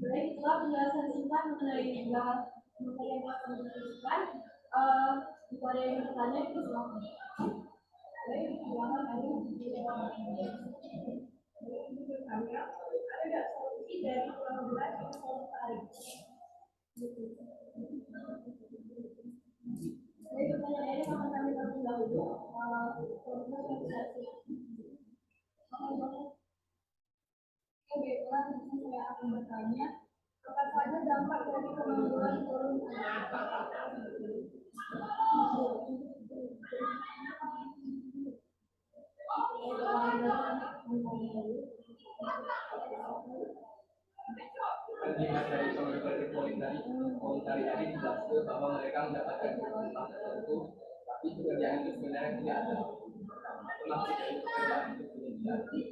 B: Baik, setelah penjelasan singkat mengenai materi yang akan diberikan, jika ada yang bertanya itu silahkan. Ada nggak solusi dari pengangguran yang voluntari?
C: Jadi pertanyaannya akan kami terlebih dahulu. Oke, sekarang saya akan bertanya, apa saja dampak dari pengangguran voluntari?
G: Terlihat dari pengangguran voluntari tadi dijelaskan bahwa mereka mendapatkan upah tertentu, tapi pekerjaan itu sebenarnya tidak ada. Maksud dari pekerjaan itu tidak ada.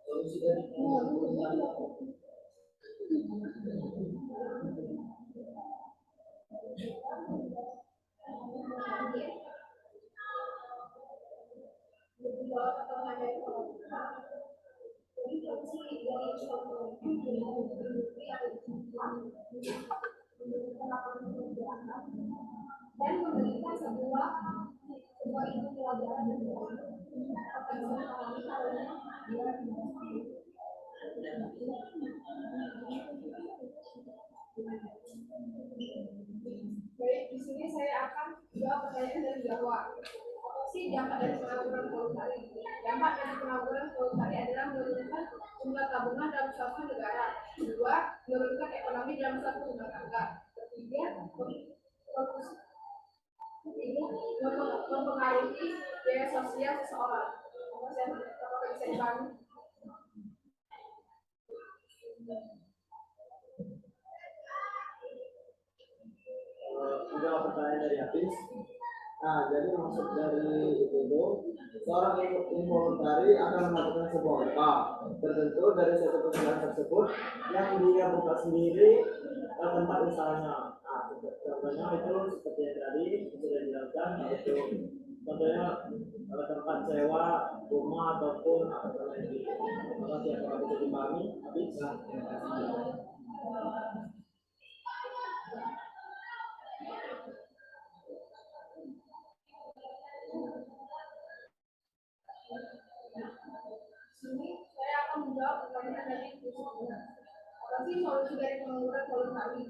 L: Solusi dari pengangguran
C: dan memberikan sebuah itu pelajaran apa yang mengalami caranya
B: Baik, di sini saya akan jawab pertanyaan dari Jawa. Apa sih dampak dari pengangguran voluntari? Dampak dari pengangguran voluntari adalah menurunkan jumlah tabungan dalam suatu negara. Kedua, menurunkan ekonomi dalam suatu rumah tangga. Ketiga, mempengaruhi biaya sosial seseorang. Apakah bisa dipahami?
L: Menjawab pertanyaan dari Hafiz. Nah, jadi maksud dari itu seorang involuntari akan melakukan sebuah upah tertentu dari satu pekerjaan tersebut yang dia buka sendiri tempat usahanya. Nah, contohnya itu seperti yang tadi sudah dijelaskan, yaitu contohnya tempat sewa rumah ataupun apa lagi. Terima kasih apakah bisa dipahami? Habis.
B: Sini saya akan menjawab pertanyaan dari Yusuf. Apa sih solusi dari pengangguran voluntari?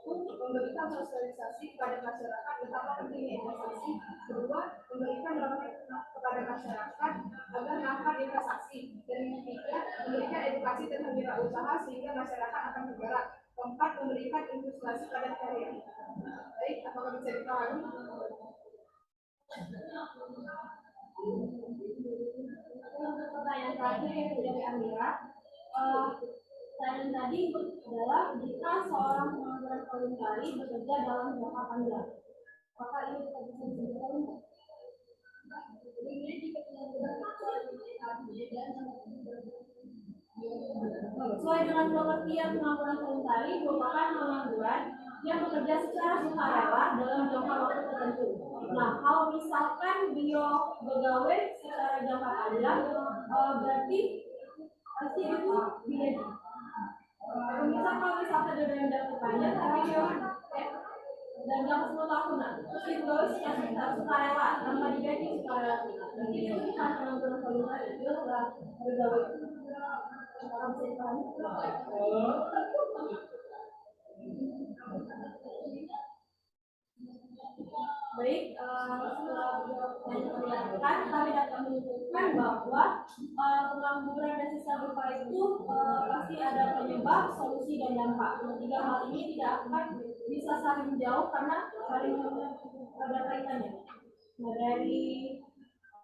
B: Memberikan sosialisasi kepada masyarakat betapa pentingnya investasi. Kedua, memberikan dampak kepada masyarakat agar melakukan investasi. Dan ketiga, memberikan edukasi tentang wirausaha sehingga masyarakat akan bergerak. Keempat, memberikan ilustrasi pada karya. Baik, apakah bisa dipahami?
C: Untuk pertanyaan terakhir yang dari Amira, pertanyaan tadi adalah jika seorang pengangguran voluntari bekerja dalam jangka panjang, apakah ini bisa disebutkan? Ini jika pengangguran sesuai dengan pengertian pengangguran voluntari merupakan pengangguran yang bekerja secara sukarela dalam jangka waktu tertentu. Nah, kalau misalkan dia begawe secara jangka panjang, berarti pasti itu dia. Kalau misalkan dia dalam jangka panjang, tapi dia dan jangka 10 tahunan, terus itu secara sukarela, tanpa digaji sukarela. Jadi itu bukan pengangguran voluntari, itu adalah begawe. Orang bisa dipahami? Baik, setelah pertanyaan kami dapat menunjukkan bahwa pengangguran dan sisa berupa itu pasti ada penyebab, solusi, dan dampak. Tiga hal ini tidak akan bisa saling menjauh karena saling ada kaitannya. Nah, dari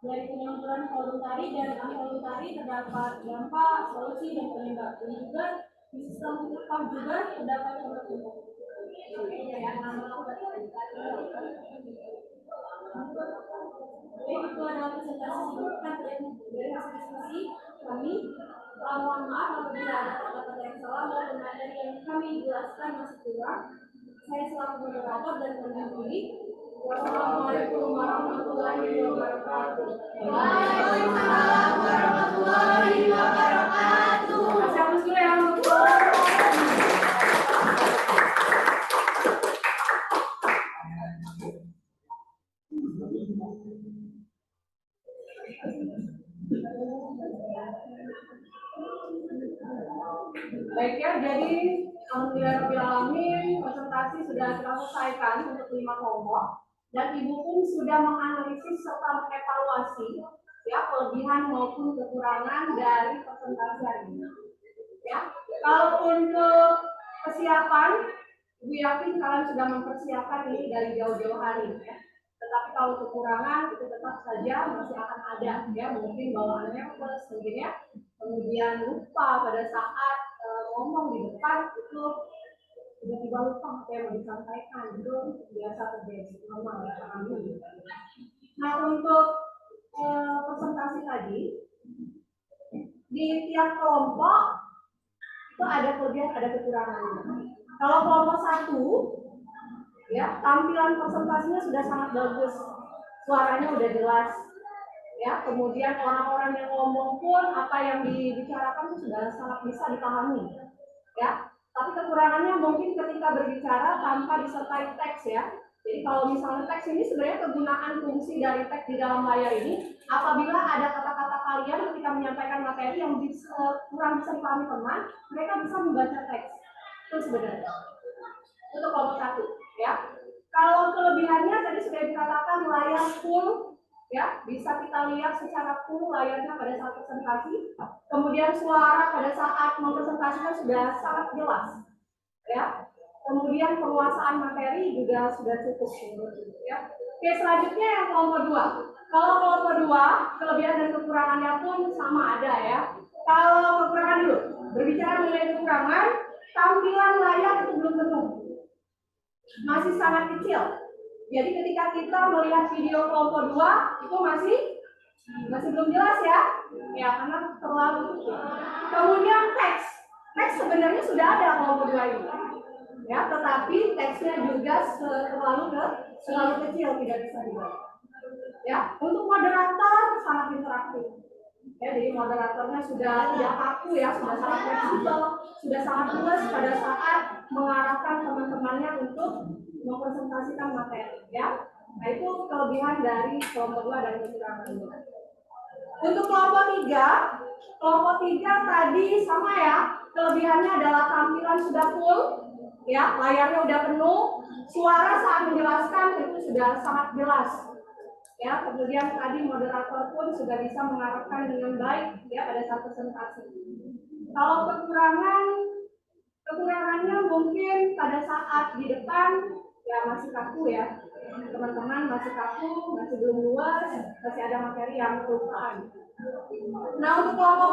C: pengangguran voluntari dan involuntari terdapat dampak, solusi, dan penyebab. Dan juga di sistem upah juga terdapat penyebab. Itu adalah presentasi singkat dari hasil diskusi kami. Mohon maaf apabila ada kata-kata yang salah maupun materi yang kami jelaskan masih kurang. Saya selaku moderator dan pendahului. Wassalamualaikum warahmatullahi wabarakatuh. Waalaikumsalam warahmatullahi wabarakatuh. Kasih hapus dulu ya.
B: Baik ya, jadi alhamdulillahirrahmanirrahim, presentasi sudah kita selesaikan untuk 5 kelompok dan Ibu pun sudah menganalisis serta mengevaluasi ya kelebihan maupun kekurangan dari presentasi hari ini. Ya, kalau untuk kesiapan, Ibu yakin kalian sudah mempersiapkan ini dari jauh-jauh hari ya. Tetapi kalau kekurangan itu tetap saja masih akan ada ya, mungkin bawaannya nervous mungkin ya, kemudian lupa pada saat ngomong di depan itu tiba-tiba lupa apa yang mau disampaikan, itu biasa terjadi normal ya kami. Nah untuk presentasi tadi di tiap kelompok itu ada kelebihan ada kekurangannya. Kalau kelompok 1 ya tampilan presentasinya sudah sangat bagus, suaranya udah jelas ya, kemudian orang-orang yang ngomong pun apa yang dibicarakan itu sudah sangat bisa dipahami ya. Tapi kekurangannya mungkin ketika berbicara tanpa disertai teks ya. Jadi kalau misalnya teks ini sebenarnya kegunaan fungsi dari teks di dalam layar ini apabila ada kata-kata kalian ketika menyampaikan materi yang kurang bisa dipahami teman, mereka bisa membaca teks itu sebenarnya untuk kelompok 1 ya. Kalau kelebihannya tadi sudah dikatakan layar full ya, bisa kita lihat secara full layarnya pada saat presentasi. Kemudian suara pada saat mempresentasikan sudah sangat jelas ya. Kemudian penguasaan materi juga sudah cukup ya. Oke, selanjutnya yang kelompok 2. Kalau kelompok 2 kelebihan dan kekurangannya pun sama ada ya. Kalau kekurangan dulu, berbicara mengenai kekurangan, tampilan layar itu belum penuh, masih sangat kecil. Jadi ketika kita melihat video kelompok 2 itu masih belum jelas ya, karena terlalu kecil. Kemudian teks sebenarnya sudah ada kelompok 2 ini, ya, tetapi teksnya juga terlalu kecil, tidak bisa dibaca. Ya, untuk moderator sangat interaktif. Ya, jadi moderatornya sudah tidak kaku ya, sudah sangat fleksibel, sudah sangat luas pada saat mengarahkan teman-temannya untuk mempresentasikan materi ya. Nah itu kelebihan dari kelompok 2 dan kekurangan. Untuk kelompok 3 tadi sama ya, kelebihannya adalah tampilan sudah full ya, layarnya udah penuh, suara saat menjelaskan itu sudah sangat jelas ya. Kemudian tadi moderator pun sudah bisa mengarahkan dengan baik ya pada saat presentasi. Kalau kekurangannya mungkin pada saat di depan ya masih kaku ya, teman-teman masih kaku, masih belum luas, masih ada materi yang kelupaan. Nah untuk kelompok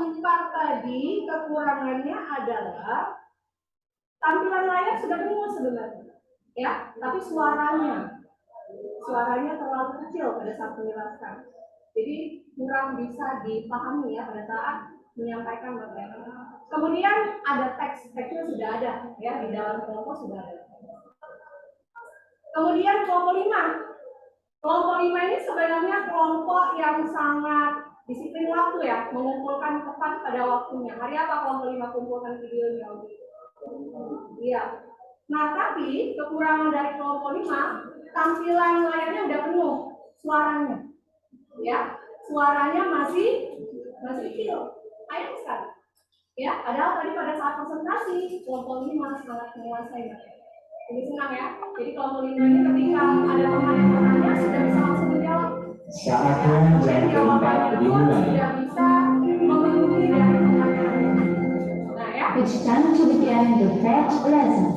B: 4 tadi kekurangannya adalah tampilan layar sudah penuh sebenarnya ya, tapi suaranya terlalu kecil pada saat menjelaskan, jadi kurang bisa dipahami ya pada saat menyampaikan materi. Kemudian ada teksnya sudah ada ya, di dalam kelompok sudah ada. Kemudian kelompok 5 ini sebenarnya kelompok yang sangat disiplin waktu ya, mengumpulkan tepat pada waktunya. Hari apa kelompok 5 kumpulkan videonya? Iya. Nah tapi kekurangan dari kelompok 5, tampilan layarnya udah penuh, suaranya ya, suaranya masih kecil. Sayang sekali. Ya, padahal tadi pada saat presentasi kelompok 5 sangat menguasai materi. Jadi senang ya. Jadi kelompok 5 ini ketika ada teman yang bertanya sudah bisa langsung menjawab.
M: Saatnya jam keempat dimulai.
B: Sudah bisa memenuhi dari pertanyaan. Nah ya.
M: It's time to begin the fourth lesson.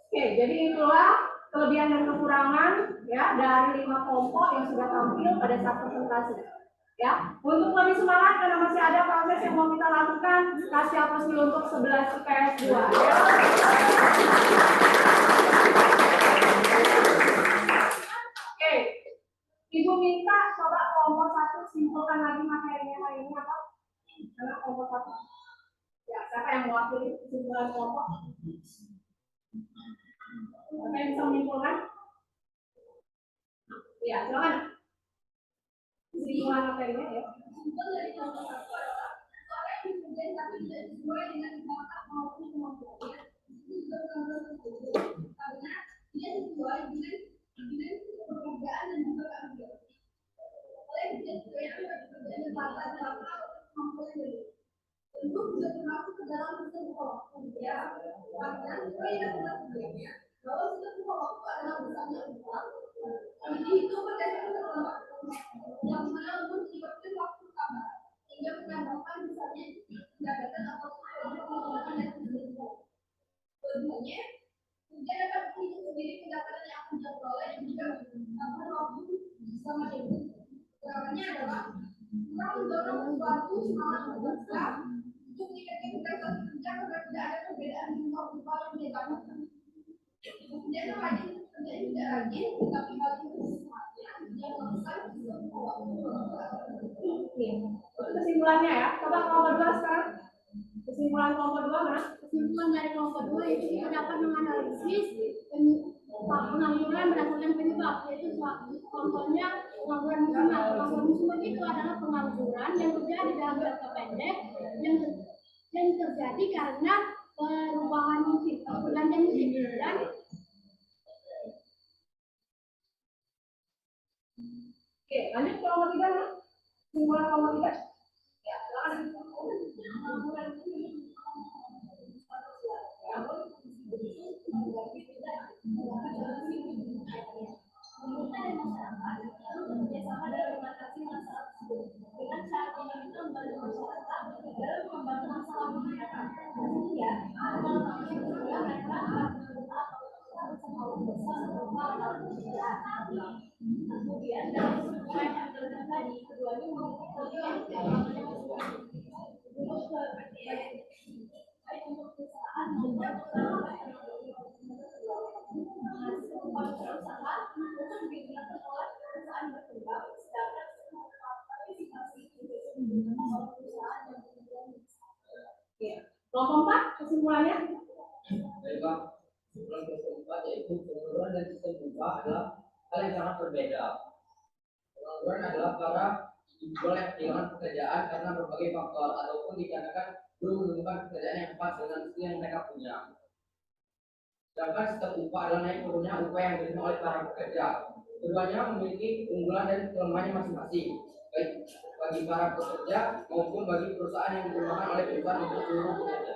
B: Oke, jadi itulah kelebihan dan kekurangan ya dari 5 kelompok yang sudah tampil pada saat presentasi. Ya, untuk lebih semangat karena masih ada proses yang mau kita lakukan, kasih aplaus dulu untuk 11 IPS 2 ya. Oke, Ibu minta coba kelompok 1 simpulkan lagi materinya hari ini apa? Karena kelompok 1. Ya, siapa yang mewakili kesimpulan kelompok? Siapa yang bisa menyimpulkan? Ya, silakan. Kesimpulan materinya ya.
C: Dari kelompok satu adalah orang yang bekerja tapi tidak sesuai dengan bakat maupun kemampuannya. Itu juga karena dia sesuai dengan pekerjaan dan juga keahlian. Oleh dia sesuai dengan pekerjaan dan bakat kemampuannya. Tentu juga termasuk ke dalam sistem waktu ya. Karena sesuai dengan pekerjaannya bahwa sistem waktu adalah misalnya uang. Jadi itu berdasarkan waktu yang mana untuk menyebabkan waktu tambah sehingga menambahkan misalnya jabatan atau pekerjaan yang berbeda. Keduanya, dia dapat menghitung sendiri pendapatan yang akan diperoleh dan juga menambahkan waktu bersama dengan. Caranya adalah kita mendorong suatu semangat bekerja untuk meningkatkan kualitas kerja agar tidak ada perbedaan di upah yang menyebabkan. Kemudian rajin kerja tidak rajin, tapi hal itu semuanya yang melakukan
B: Kesimpulannya ya, coba kelompok 2 sekarang. Kesimpulan kelompok 2 mana?
C: Kesimpulan dari kelompok 2 yaitu kita dapat menganalisis pengangguran berdasarkan penyebab, yaitu contohnya pengangguran musiman. Pengangguran musiman itu adalah pengangguran yang terjadi dalam jangka pendek yang terjadi karena perubahan musim, pergantian musim dan
B: Oke, lanjut kelompok 3 mana? Kesimpulan kelompok 3. Ya, silakan.
C: kemudian dalam sesuai yang tadi keduanya untuk perusahaan
B: Kelompok 4 kesimpulannya?
G: Baiklah, kesimpulan keempat yaitu pengangguran dan sistem upah adalah hal yang sangat berbeda. Pengangguran adalah para individual yang kehilangan pekerjaan karena berbagai faktor ataupun dikarenakan belum menemukan pekerjaan yang pas dengan skill yang mereka punya. Sedangkan sistem upah adalah naik turunnya upah yang diterima oleh para pekerja. Keduanya memiliki keunggulan dan kelemahannya masing-masing, baik bagi para pekerja maupun bagi perusahaan yang digunakan oleh perusahaan untuk seluruh pekerja.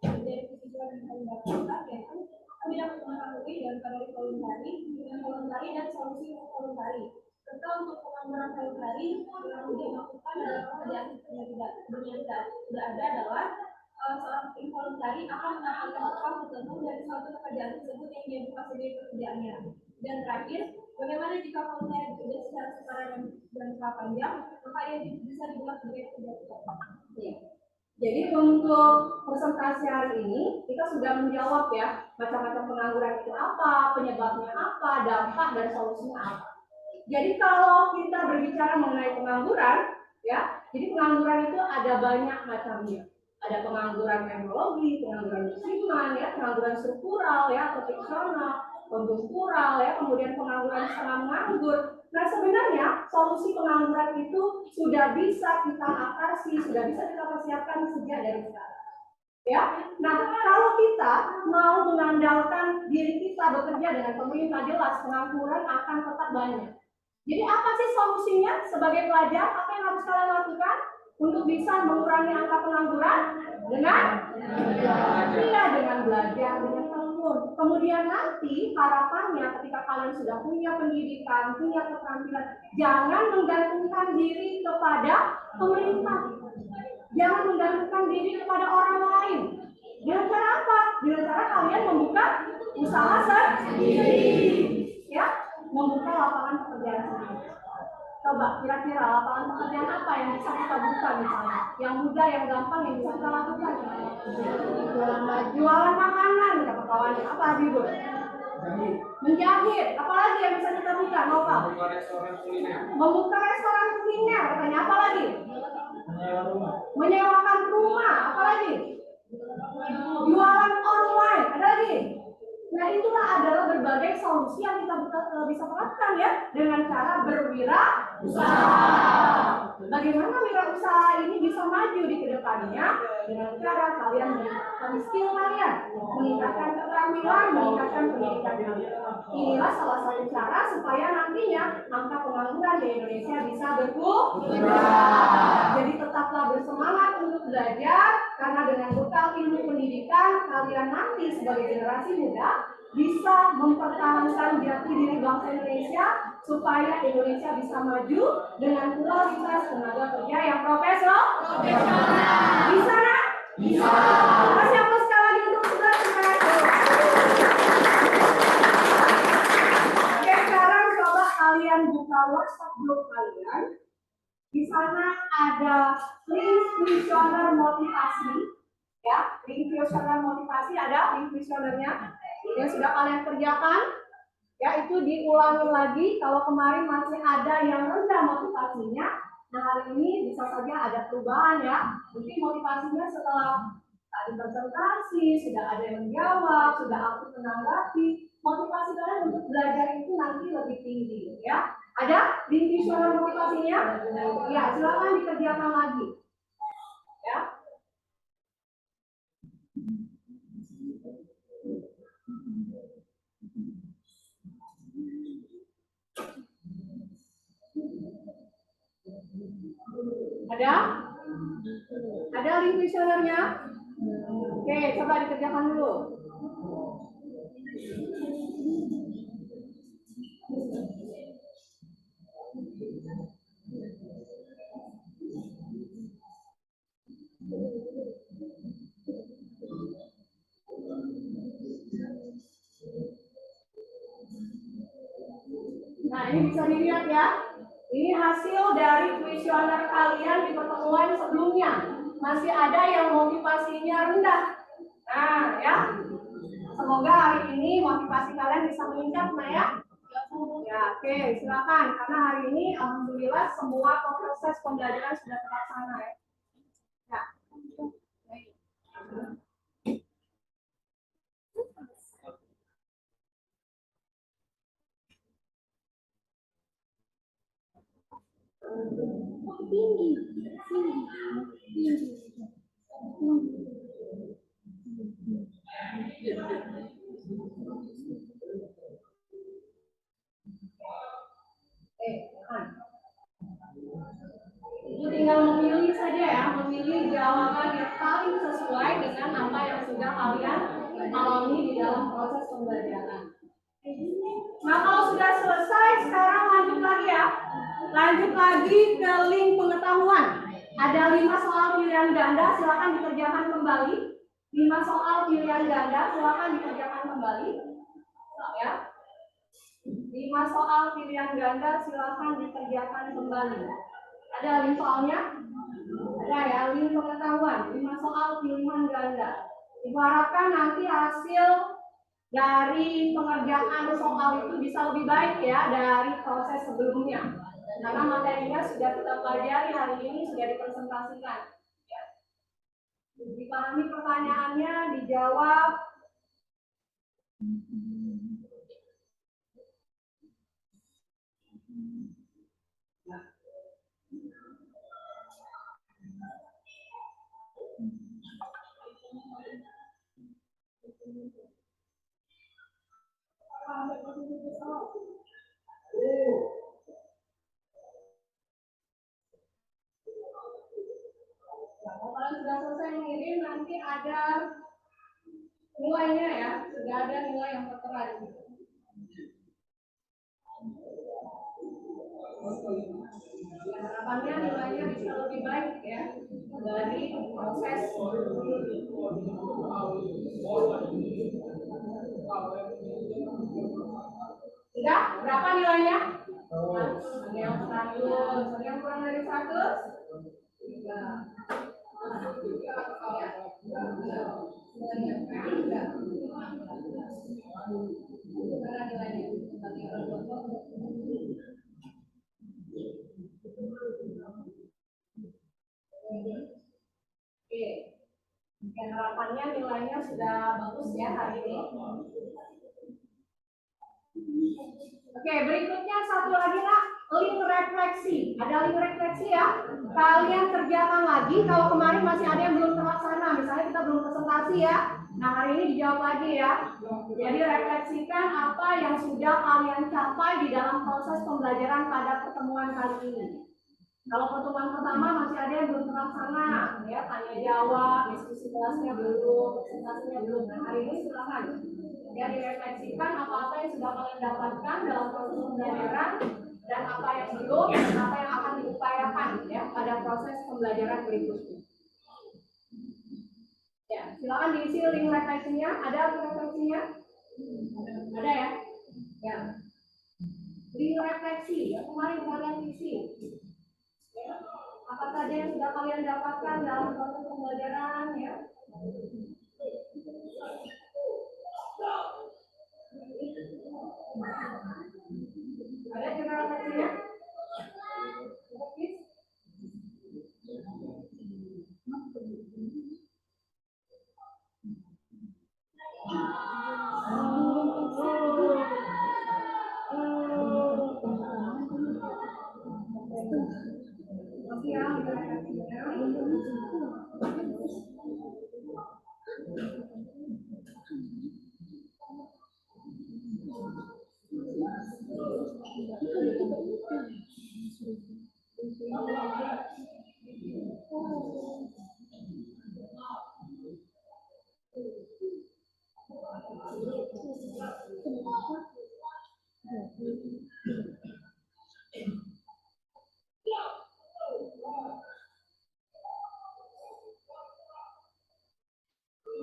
C: dari kesimpulan yang kami dapatkan yaitu kami dapat mengetahui dan dari voluntari dengan voluntari dan solusi voluntari. Serta untuk pengangguran voluntari yang dilakukan dalam pekerjaan yang tidak ada adalah seorang involuntari akan mendapatkan upah tertentu dari suatu pekerjaan tersebut yang dia buka sendiri pekerjaannya. Dan terakhir, bagaimana jika voluntari bekerja secara setara dan jangka panjang, maka dia bisa dibuat sebagai pekerja tetap.
B: Jadi untuk presentasi hari ini kita sudah menjawab ya macam-macam pengangguran itu apa, penyebabnya apa, dampak dan solusinya apa. Jadi kalau kita berbicara mengenai pengangguran, ya, jadi pengangguran itu ada banyak macamnya. Ada pengangguran teknologi, pengangguran musiman, ya, pengangguran struktural, ya, atau fiksional, konjunktural, ya, kemudian pengangguran setengah menganggur. Nah sebenarnya solusi pengangguran itu sudah bisa kita atasi, sudah bisa kita persiapkan sejak dari sekarang. Ya, nah kalau kita mau mengandalkan diri kita bekerja dengan pemerintah, jelas pengangguran akan tetap banyak. Jadi apa sih solusinya sebagai pelajar? Apa yang harus kalian lakukan untuk bisa mengurangi angka pengangguran? Dengan belajar, dengan tekun. Kemudian nanti harapannya ketika kalian sudah punya pendidikan, punya keterampilan, jangan menggantungkan diri kepada pemerintah. Jangan menggantungkan diri kepada orang lain. Dengan cara apa? Dengan cara kalian membuka usaha sendiri, ya, membuka lapangan pekerjaan sendiri. Coba kira-kira lapangan pekerjaan apa yang bisa kita buka misalnya? Yang mudah, yang gampang, yang bisa kita lakukan? Jualan makanan, kata kawannya. Apa Habibur? Menjahit. Apalagi yang bisa kita buka, Nova? Membuka restoran kuliner. Katanya apa lagi? Menyewakan rumah. Apa lagi? Jualan online. Ada lagi? Nah, itulah adalah berbagai solusi yang kita bisa lakukan ya dengan cara berwirausaha. Bagaimana wirausaha ini bisa maju di kedepannya dengan cara kalian meningkatkan skill kalian, meningkatkan keterampilan, meningkatkan pendidikan kalian. Inilah salah satu cara supaya nantinya angka pengangguran di Indonesia bisa berkurang. Jadi tetaplah bersemangat untuk belajar karena dengan bekal ilmu pendidikan kalian nanti sebagai generasi muda bisa mempertahankan jati diri bangsa Indonesia supaya Indonesia bisa maju dengan kualitas tenaga kerja yang profesional. Bisa nak? Bisa. Kasih aplaus sekali lagi untuk saudara-saudara. Oke, sekarang coba kalian buka WhatsApp group kalian. Di sana ada link kuesioner motivasi, ya, link kuesioner motivasi ada link kuesionernya yang sudah kalian kerjakan, ya itu diulangi lagi. Kalau kemarin masih ada yang rendah motivasinya, nah hari ini bisa saja ada perubahan ya. Mungkin motivasinya setelah tadi presentasi sudah ada yang menjawab, sudah aktif menanggapi, motivasi kalian untuk belajar itu nanti lebih tinggi, ya. Ada link kuesioner motivasinya? Ya, silakan dikerjakan lagi. Ya. Ada? Ada link kuesionernya? Oke, coba dikerjakan dulu. Nah, ini bisa dilihat ya. Ini hasil dari kuesioner kalian di pertemuan sebelumnya. Masih ada yang motivasinya rendah. Nah, ya. Semoga hari ini motivasi kalian bisa meningkat, nah ya. Ya, oke, silakan. Karena hari ini alhamdulillah semua proses pembelajaran sudah terlaksana ya. Ya. Itu tinggal memilih saja ya, memilih jawaban yang paling sesuai dengan apa yang sudah kalian alami di dalam proses pembelajaran. Nah, kalau sudah selesai, sekarang lanjut lagi ya. Lanjut lagi ke link pengetahuan. Ada 5 soal pilihan ganda, silakan dikerjakan kembali. 5 soal pilihan ganda, silakan dikerjakan kembali. Ya. 5 soal pilihan ganda, silakan dikerjakan kembali. Ada link soalnya? Ada ya, link pengetahuan. 5 soal pilihan ganda. Diharapkan nanti hasil dari pengerjaan soal itu bisa lebih baik ya dari proses sebelumnya. Karena materinya sudah kita pelajari hari ini, sudah dipresentasikan. Ya. Dipahami pertanyaannya, dijawab. Kalau kalian sudah selesai mengirim, nanti ada nilainya ya, sudah ada nilai yang tertera di situ. Harapannya nilainya bisa lebih baik ya dari proses. Sudah? Berapa nilainya? Ada yang 100, ada yang kurang dari 100? Enggak. Oke, harapannya nilainya sudah bagus ya hari ini. Oke, berikutnya satu lagi nak, link refleksi. Ada link refleksi ya. Kalian kerjakan lagi. Kalau kemarin masih ada yang belum terlaksana, misalnya kita belum presentasi ya. Nah hari ini dijawab lagi ya. Jadi refleksikan apa yang sudah kalian capai di dalam proses pembelajaran pada pertemuan kali ini. Kalau pertemuan pertama masih ada yang belum terlaksana, ya tanya jawab, diskusi kelasnya belum, presentasinya belum. Nah hari ini silakan. Ya direfleksikan apa-apa yang sudah kalian dapatkan dalam proses pembelajaran dan apa yang belum dan apa yang akan diupayakan ya pada proses pembelajaran berikutnya. Ya, silakan diisi link refleksinya. Ada link refleksinya? Ada ya? Ya. Link refleksi ya kemarin kalian isi. Ya. Apa saja yang sudah kalian dapatkan dalam proses pembelajaran ya? Ada juga refleksinya?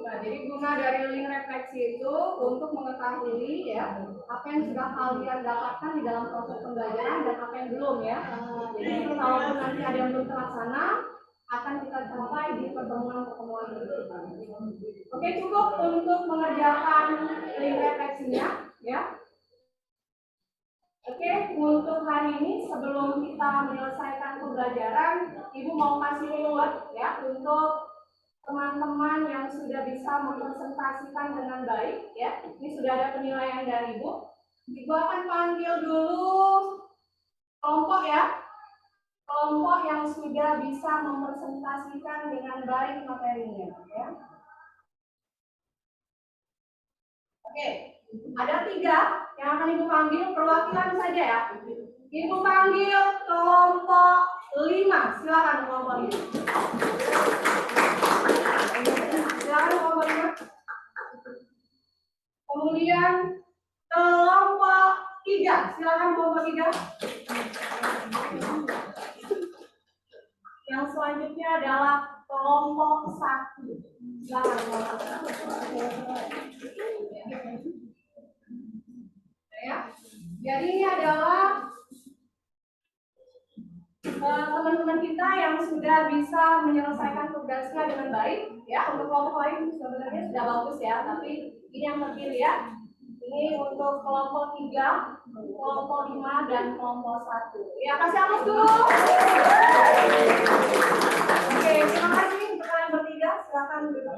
B: Nah, jadi guna dari link refleksi itu untuk mengetahui ya apa yang sudah kalian dapatkan di dalam proses pembelajaran dan apa yang belum ya. Jadi kalau nanti ada yang belum terlaksana akan kita capai di pertemuan-pertemuan berikutnya. Oke, cukup untuk mengerjakan link refleksinya ya. Oke, untuk hari ini sebelum kita menyelesaikan pembelajaran, Ibu mau kasih reward ya untuk teman-teman yang sudah bisa mempresentasikan dengan baik ya. Ini sudah ada penilaian dari Ibu. Ibu akan panggil dulu kelompok ya. Kelompok yang sudah bisa mempresentasikan dengan baik materinya ya. Oke, ada 3 yang akan Ibu panggil perwakilan saja ya. Ibu panggil kelompok 5. Silakan kelompok 5. Silakan kelompok 5. Kemudian kelompok 3. Silakan kelompok 3. Yang selanjutnya adalah kelompok 1. Silakan kelompok 1. Ya. Jadi ini adalah teman-teman kita yang sudah bisa menyelesaikan tugasnya dengan baik ya. Untuk kelompok lain sebenarnya sudah bagus ya, tapi ini yang terpilih ya. Ini untuk kelompok 3, kelompok 5 dan kelompok 1. Ya, kasih aplaus dulu. Oke, terima kasih untuk kalian bertiga. Silakan duduk.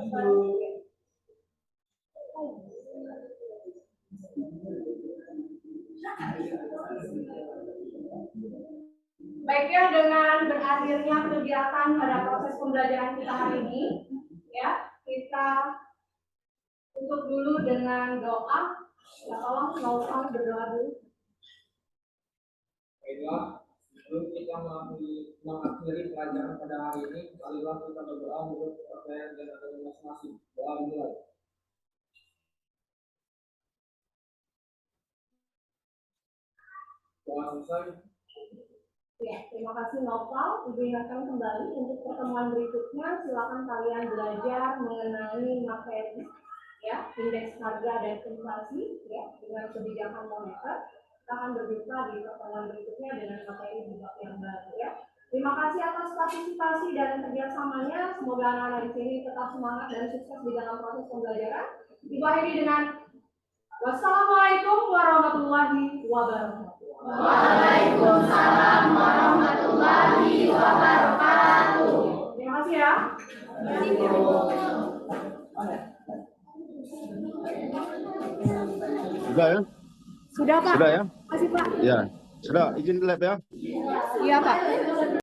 B: Baiknya dengan berakhirnya kegiatan pada proses pembelajaran kita hari ini, ya kita tutup dulu dengan doa. Ya tolong mau berdoa dulu.
G: Baiklah, sebelum kita mengakhiri pelajaran pada hari ini, marilah kita berdoa menurut kepercayaan dan agama masing-masing. Doa dimulai. Doa selesai.
B: Ya, terima kasih Noval. Ibu ingatkan kembali untuk pertemuan berikutnya, silakan kalian belajar mengenai materi, ya, indeks harga dan inflasi, ya, dengan kebijakan moneter. Kita akan berjumpa di pertemuan berikutnya dengan materi yang baru ya. Terima kasih atas partisipasi dan kerjasamanya. Semoga anak-anak di sini tetap semangat dan sukses di dalam proses pembelajaran. Diakhiri dengan wassalamualaikum warahmatullahi wabarakatuh.
C: Waalaikumsalam warahmatullahi wabarakatuh.
B: Terima kasih ya.
A: Sudah ya?
K: Sudah Pak.
A: Sudah ya?
K: Terima kasih Pak.
A: Ya. Sudah, izin lab ya?
K: Iya Pak.